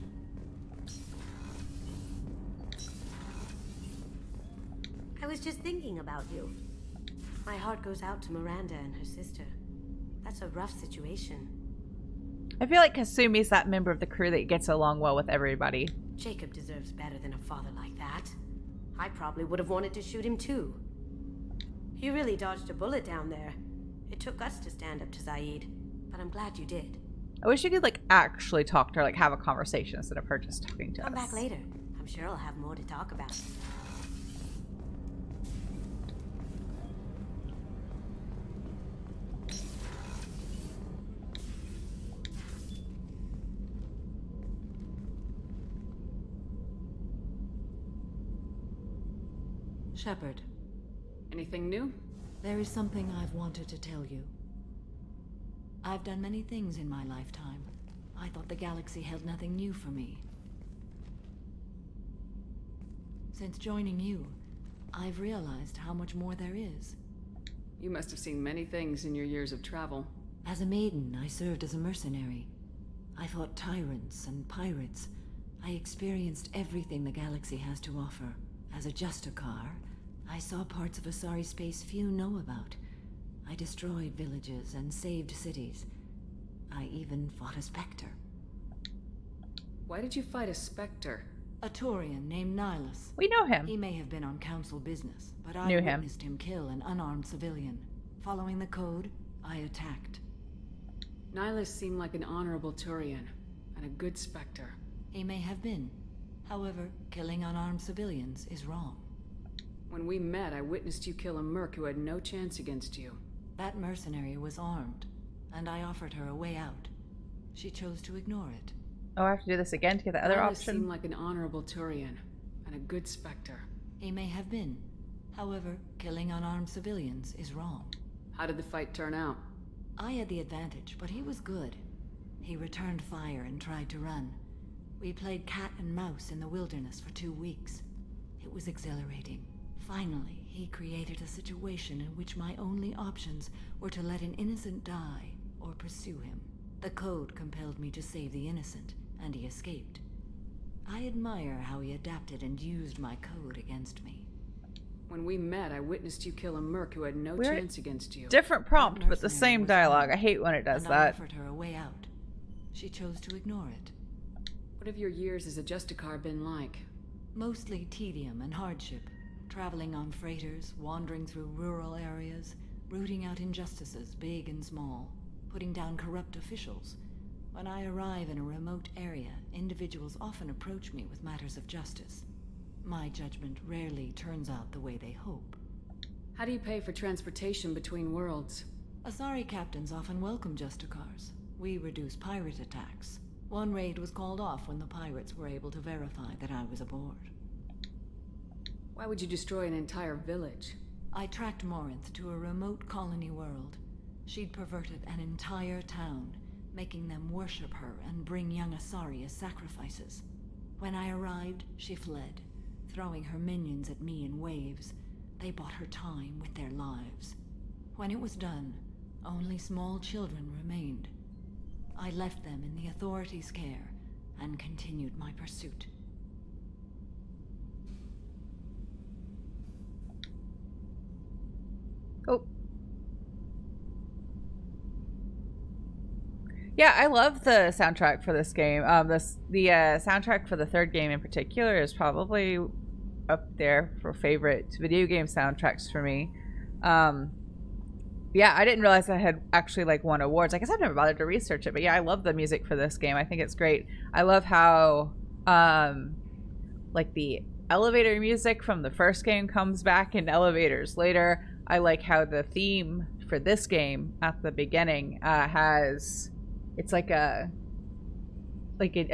I was just thinking about you. My heart goes out to Miranda and her sister. That's a rough situation. I feel like Kasumi's that member of the crew that gets along well with everybody. Jacob deserves better than a father like that. I probably would have wanted to shoot him too. You really dodged a bullet down there. It took us to stand up to Zaeed, but I'm glad you did. I wish you could like actually talk to her, like have a conversation instead of her just talking to us. Come back later. I'm sure I'll have more to talk about. Shepard. Anything new? There is something I've wanted to tell you. I've done many things in my lifetime. I thought the galaxy held nothing new for me. Since joining you, I've realized how much more there is. You must have seen many things in your years of travel. As a maiden, I served as a mercenary. I fought tyrants and pirates. I experienced everything the galaxy has to offer. As a Justicar, I saw parts of Asari space few know about. I destroyed villages and saved cities. I even fought a Spectre. Why did you fight a Spectre? A Turian named Nihilus. We know him. He may have been on council business, but I Knew him. witnessed him kill an unarmed civilian. Following the code, I attacked. Nihilus seemed like an honorable Turian, and a good Spectre. He may have been. However, killing unarmed civilians is wrong. When we met, I witnessed you kill a merc who had no chance against you. That mercenary was armed, and I offered her a way out. She chose to ignore it. Oh, I have to do this again to get the other Nihilus option? seemed like an honorable Turian, and a good Spectre. He may have been. However, killing unarmed civilians is wrong. How did the fight turn out? I had the advantage, but he was good. He returned fire and tried to run. We played cat and mouse in the wilderness for 2 weeks. It was exhilarating. Finally, he created a situation in which my only options were to let an innocent die or pursue him. The code compelled me to save the innocent, and he escaped. I admire how he adapted and used my code against me. When we met, I witnessed you kill a merc who had no We're chance against you. Different prompt, but the same dialogue. I hate when it does and that. I offered her a way out. She chose to ignore it. What have your years as a Justicar been like? Mostly tedium and hardship. Traveling on freighters, wandering through rural areas, rooting out injustices, big and small, putting down corrupt officials. When I arrive in a remote area, individuals often approach me with matters of justice. My judgment rarely turns out the way they hope. How do you pay for transportation between worlds? Asari captains often welcome Justicars. We reduce pirate attacks. One raid was called off when the pirates were able to verify that I was aboard. Why would you destroy an entire village? I tracked Morinth to a remote colony world. She'd perverted an entire town, making them worship her and bring young Asari as sacrifices. When I arrived, she fled, throwing her minions at me in waves. They bought her time with their lives. When it was done, only small children remained. I left them in the authorities' care and continued my pursuit. Oh. Yeah, I love the soundtrack for this game. The soundtrack for the third game in particular is probably up there for favorite video game soundtracks for me. Yeah, I didn't realize I had actually like won awards. I guess I've never bothered to research it, but yeah, I love the music for this game. I think it's great. I love how like the elevator music from the first game comes back in elevators later. I like how the theme for this game at the beginning has, it's like a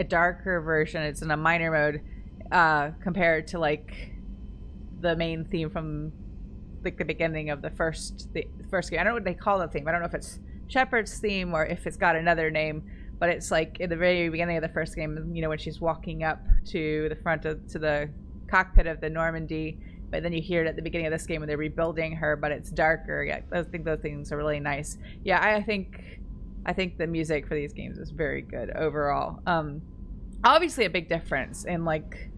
darker version. It's in a minor mode compared to like the main theme from like the beginning of the first game. I don't know what they call the theme. I don't know if it's Shepard's theme or if it's got another name, but it's like in the very beginning of the first game, you know, when she's walking up to the front of, to the cockpit of the Normandy, but then you hear it at the beginning of this game when they're rebuilding her, but it's darker. Yeah, I think those things are really nice. Yeah, I think the music for these games is very good overall. Obviously a big difference in like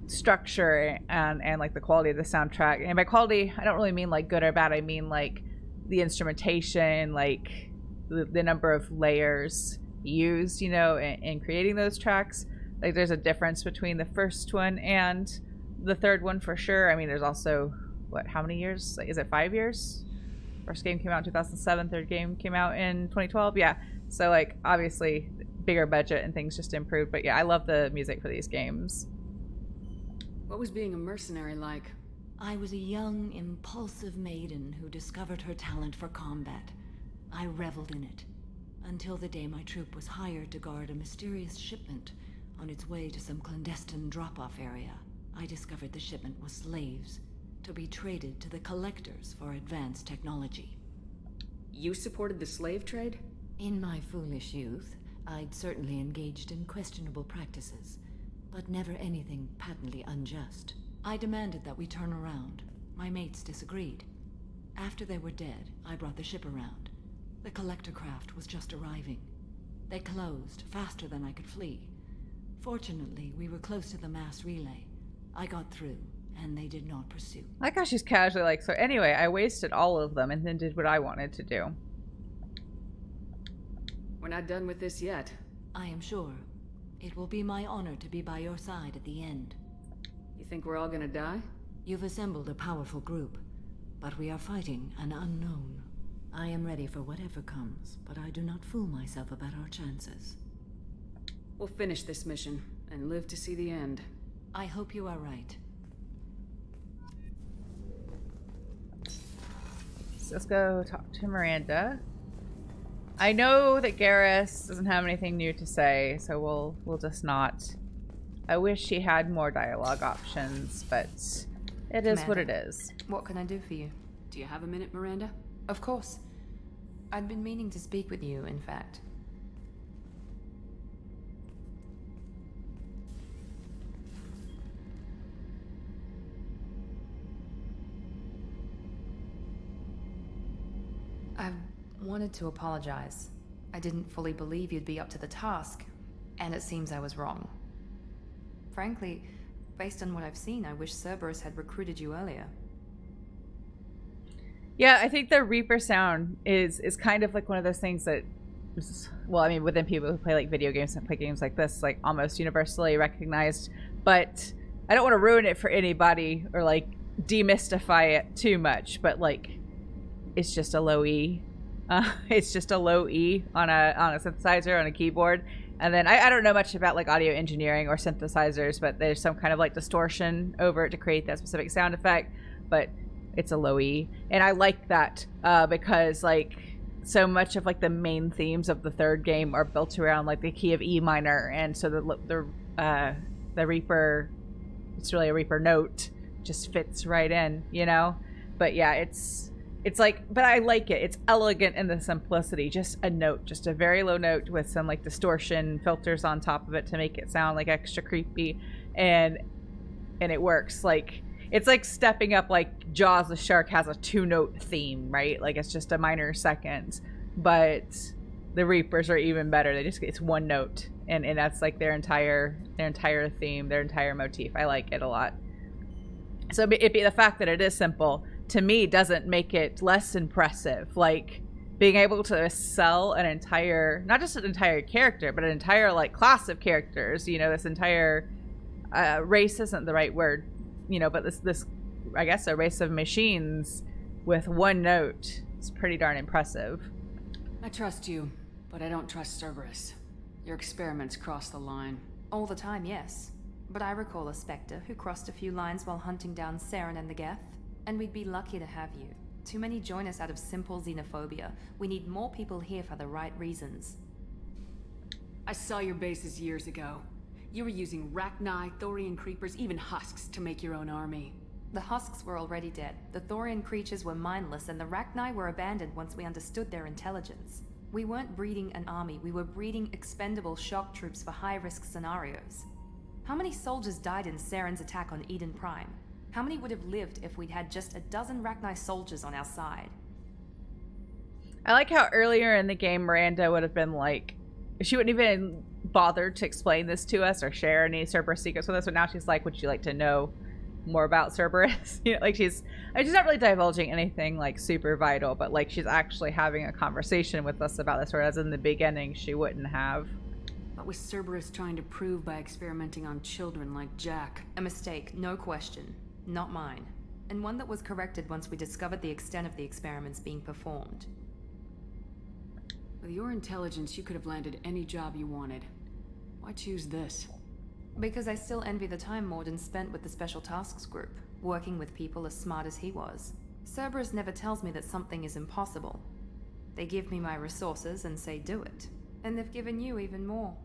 structure and like the quality of the soundtrack. And by quality, I don't really mean like good or bad. I mean like the instrumentation, like the number of layers used, you know, in creating those tracks. Like there's a difference between the first one and the third one for sure. I mean, there's also, what, how many years? Like, is it 5 years? First game came out in 2007, third game came out in 2012. Yeah, so like obviously bigger budget and things just improved. But yeah, I love the music for these games. What was being a mercenary like? I was a young, impulsive maiden who discovered her talent for combat. I reveled in it, until the day my troop was hired to guard a mysterious shipment on its way to some clandestine drop-off area. I discovered the shipment was slaves, to be traded to the collectors for advanced technology. You supported the slave trade? In my foolish youth, I'd certainly engaged in questionable practices, but never anything patently unjust. I demanded that we turn around. My mates disagreed. After they were dead, I brought the ship around. The collector craft was just arriving. They closed faster than I could flee. Fortunately, we were close to the mass relay. I got through, and they did not pursue. I like how she's casually like, so anyway, I wasted all of them and then did what I wanted to do. We're not done with this yet. I am sure. It will be my honor to be by your side at the end. You think we're all gonna die? You've assembled a powerful group, but we are fighting an unknown. I am ready for whatever comes, but I do not fool myself about our chances. We'll finish this mission and live to see the end. I hope you are right. So let's go talk to Miranda. I know that Garrus doesn't have anything new to say, so we'll just not. I wish she had more dialogue options, but it is what it is. What can I do for you? Do you have a minute, Miranda? Of course. I'd been meaning to speak with you, in fact. I wanted to apologize. I didn't fully believe you'd be up to the task, and it seems I was wrong. Frankly, based on what I've seen, I wish Cerberus had recruited you earlier. Yeah, I think the Reaper sound is kind of like one of those things that well, I mean, within people who play like video games and play games like this, like almost universally recognized. But I don't want to ruin it for anybody or like demystify it too much. But like, it's just a low E. It's just a low E on a synthesizer on a keyboard. And then I don't know much about like audio engineering or synthesizers, but there's some kind of like distortion over it to create that specific sound effect. But it's a low E, and I like that because like so much of like the main themes of the third game are built around like the key of E minor, and so the Reaper, it's really a Reaper note, just fits right in, you know. But yeah, it's like, but I like it. It's elegant in the simplicity, just a note, just a very low note with some like distortion filters on top of it to make it sound like extra creepy, and it works. Like, it's like stepping up, like Jaws the Shark has a 2-note theme, right? Like it's just a minor second, but the Reapers are even better. It's 1 note, and that's like their entire theme, their entire motif. I like it a lot. So it be the fact that it is simple to me doesn't make it less impressive. Like being able to sell an entire, not just an entire character, but an entire like class of characters. You know, this entire race isn't the right word. You know, but this I guess a race of machines with 1 note is pretty darn impressive. I trust you, but I don't trust Cerberus. Your experiments cross the line. All the time, yes. But I recall a Spectre who crossed a few lines while hunting down Saren and the Geth, and we'd be lucky to have you. Too many join us out of simple xenophobia. We need more people here for the right reasons. I saw your bases years ago. You were using Rachni, Thorian creepers, even husks to make your own army. The husks were already dead. The Thorian creatures were mindless, and the Rachni were abandoned once we understood their intelligence. We weren't breeding an army, we were breeding expendable shock troops for high-risk scenarios. How many soldiers died in Saren's attack on Eden Prime? How many would have lived if we'd had just a dozen Rachni soldiers on our side? I like how earlier in the game Miranda would have been like, she wouldn't even bother to explain this to us or share any Cerberus secrets with us, but now she's like, would you like to know more about Cerberus? You know, like she's not really divulging anything like super vital, but like she's actually having a conversation with us about this, whereas in the beginning she wouldn't have. What was Cerberus trying to prove by experimenting on children like Jack? A mistake, no question. Not mine. And one that was corrected once we discovered the extent of the experiments being performed. With your intelligence, you could have landed any job you wanted. Why choose this? Because I still envy the time Morden spent with the Special Tasks Group, working with people as smart as he was. Cerberus never tells me that something is impossible. They give me my resources and say do it. And they've given you even more.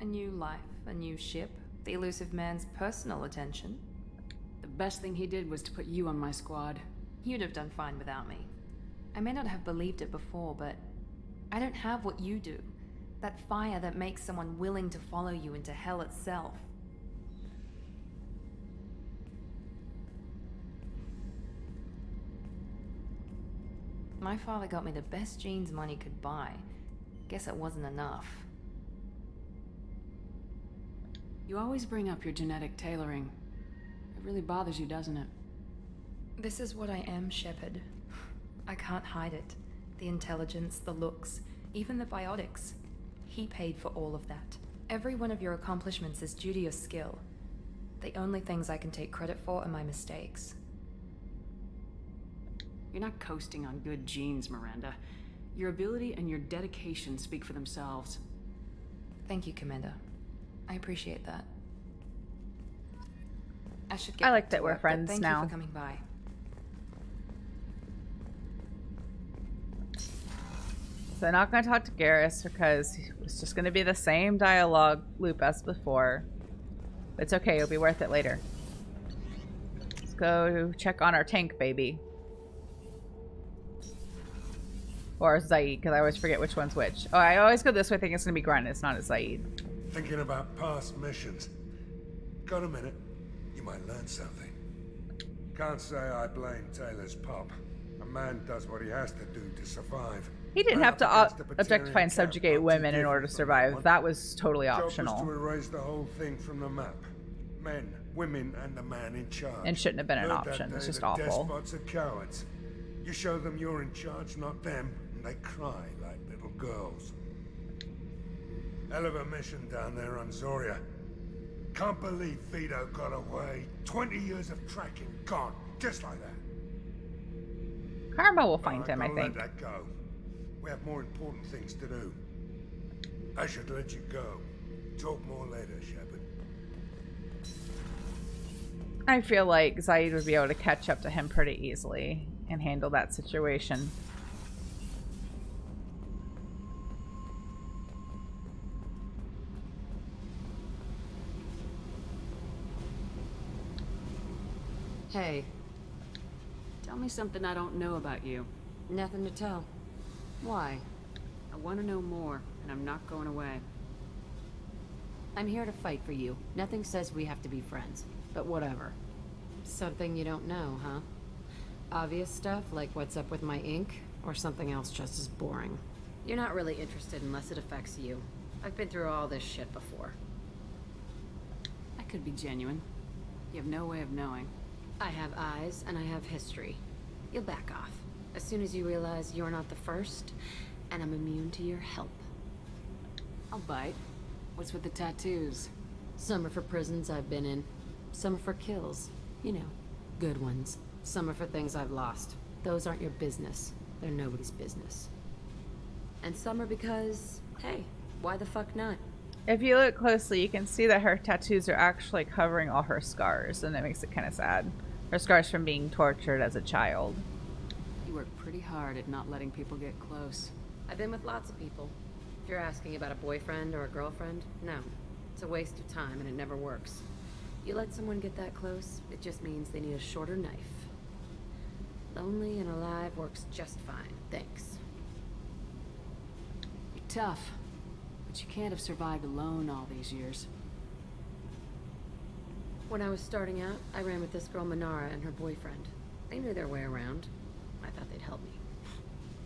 A new life, a new ship, the elusive man's personal attention. The best thing he did was to put you on my squad. You'd have done fine without me. I may not have believed it before, but I don't have what you do. That fire that makes someone willing to follow you into hell itself. My father got me the best jeans money could buy. Guess it wasn't enough. You always bring up your genetic tailoring. It really bothers you, doesn't it? This is what I am, Shepard. I can't hide it. The intelligence, the looks, even the biotics. He paid for all of that. Every one of your accomplishments is due to your skill. The only things I can take credit for are my mistakes. You're not coasting on good genes, Miranda. Your ability and your dedication speak for themselves. Thank you, Commander. I appreciate that. I should get I like back that to we're work, friends thank now. you for coming by. So I'm not going to talk to Garrus because it's just going to be the same dialogue loop as before. It's okay, it'll be worth it later. Let's go check on our tank baby. Or Zaeed, because I always forget which one's which. Oh, I always go this way thinking it's going to be Grunt. It's not a Zaeed. Thinking about past missions. Got a minute? You might learn something. Can't say I blame Taylor's pop. A man does what he has to do to survive. He didn't have to objectify and subjugate women in order to survive. That was totally optional. Job was to erase the whole thing from the map. Men, women, and the man in charge. And shouldn't have been an option. It's just awful. Despots are cowards. You show them you're in charge, not them, and they cry like little girls. Hell of a mission down there on Zoria. Can't believe Vito got away. 20 years of tracking gone, just like that. Karma will find him, I Gotta think. let that go. We have more important things to do. I should let you go. Talk more later, Shepard. I feel like Zaeed would be able to catch up to him pretty easily and handle that situation. Hey. Tell me something I don't know about you. Nothing to tell. Why? I want to know more, and I'm not going away. I'm here to fight for you. Nothing says we have to be friends, but whatever. Something you don't know, huh? Obvious stuff, like what's up with my ink, or something else just as boring? You're not really interested unless it affects you. I've been through all this shit before. I could be genuine. You have no way of knowing. I have eyes, and I have history. You'll back off. As soon as you realize you're not the first, and I'm immune to your help. I'll bite. What's with the tattoos? Some are for prisons I've been in. Some are for kills. You know, good ones. Some are for things I've lost. Those aren't your business. They're nobody's business. And some are because, hey, why the fuck not? If you look closely, you can see that her tattoos are actually covering all her scars, and that makes it kind of sad. Her scars from being tortured as a child. You work pretty hard at not letting people get close. I've been with lots of people. If you're asking about a boyfriend or a girlfriend, no. It's a waste of time and it never works. You let someone get that close, it just means they need a shorter knife. Lonely and alive works just fine, thanks. You're tough, but you can't have survived alone all these years. When I was starting out, I ran with this girl Manara and her boyfriend. They knew their way around. I thought they'd help me.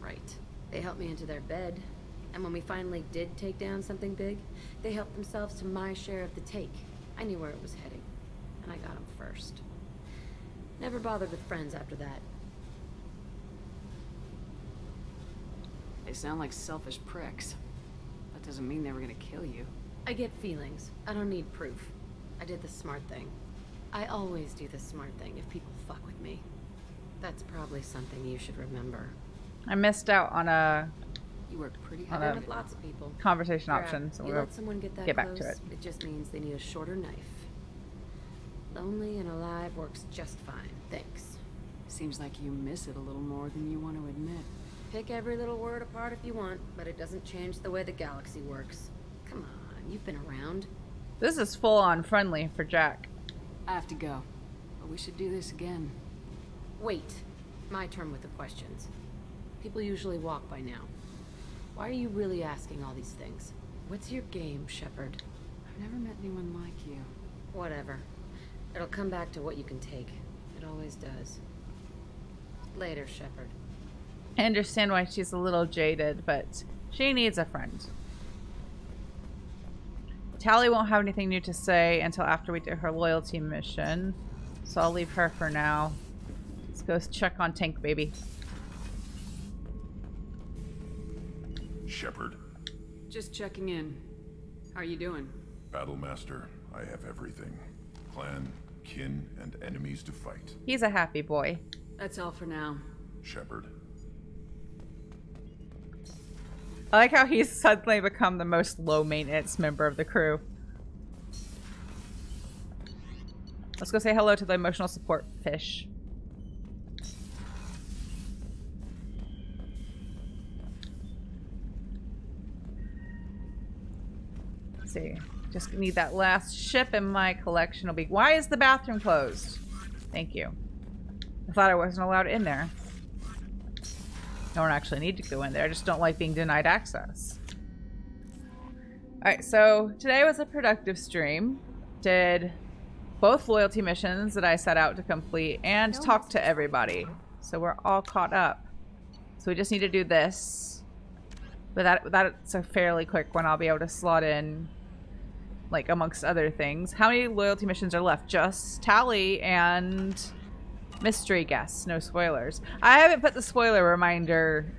Right. They helped me into their bed, and when we finally did take down something big, they helped themselves to my share of the take. I knew where it was heading, and I got them first. Never bothered with friends after that. They sound like selfish pricks. That doesn't mean they were gonna kill you. I get feelings. I don't need proof. I did the smart thing. I always do the smart thing if people fuck with me. That's probably something you should remember. I missed out on a You work pretty hard with lots of people. conversation option, so you we'll let someone get that get back close, to it. It just means they need a shorter knife. Lonely and alive works just fine, thanks. Seems like you miss it a little more than you want to admit. Pick every little word apart if you want, but it doesn't change the way the galaxy works. Come on, you've been around. This is full-on friendly for Jack. I have to go, but we should do this again. Wait. My turn with the questions. People usually walk by now. Why are you really asking all these things? What's your game, Shepard? I've never met anyone like you. Whatever. It'll come back to what you can take. It always does. Later, Shepard. I understand why she's a little jaded, but she needs a friend. Tally won't have anything new to say until after we do her loyalty mission, so I'll leave her for now. Let's go check on Tank Baby. Shepard. Just checking in. How are you doing? Battlemaster, I have everything. Clan, kin, and enemies to fight. He's a happy boy. That's all for now. Shepard. I like how he's suddenly become the most low-maintenance member of the crew. Let's go say hello to the emotional support fish. Let's see. Just need that last ship in my collection. Will be. Why is the bathroom closed? Thank you. I thought I wasn't allowed in there. I don't actually need to go in there. I just don't like being denied access. Alright, so today was a productive stream. Did both loyalty missions that I set out to complete and talk to everybody. So we're all caught up. So we just need to do this. But that's a fairly quick one. I'll be able to slot in, like, amongst other things. How many loyalty missions are left? Just Tally and mystery guests. No spoilers. I haven't put the spoiler reminder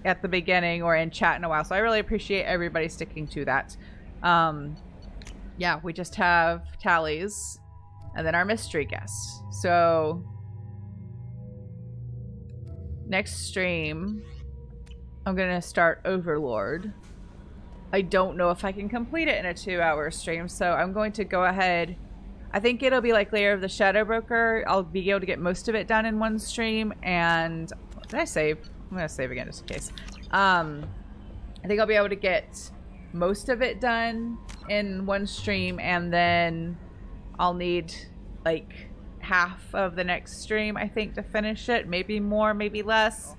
at the beginning or in chat in a while, so I really appreciate everybody sticking to that. Yeah, we just have tallies and then our mystery guests. So next stream, I'm gonna start Overlord. I don't know if I can complete it in a 2-hour stream, so I'm going to go ahead. I think it'll be like Lair of the Shadow Broker. I'll be able to get most of it done in one stream. And did I save? I'm gonna save again just in case. I think I'll be able to get most of it done in one stream, and then I'll need like half of the next stream, I think, to finish it. Maybe more, maybe less.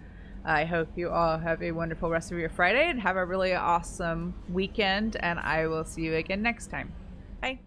I hope you all have a wonderful rest of your Friday and have a really awesome weekend, and I will see you again next time. Bye.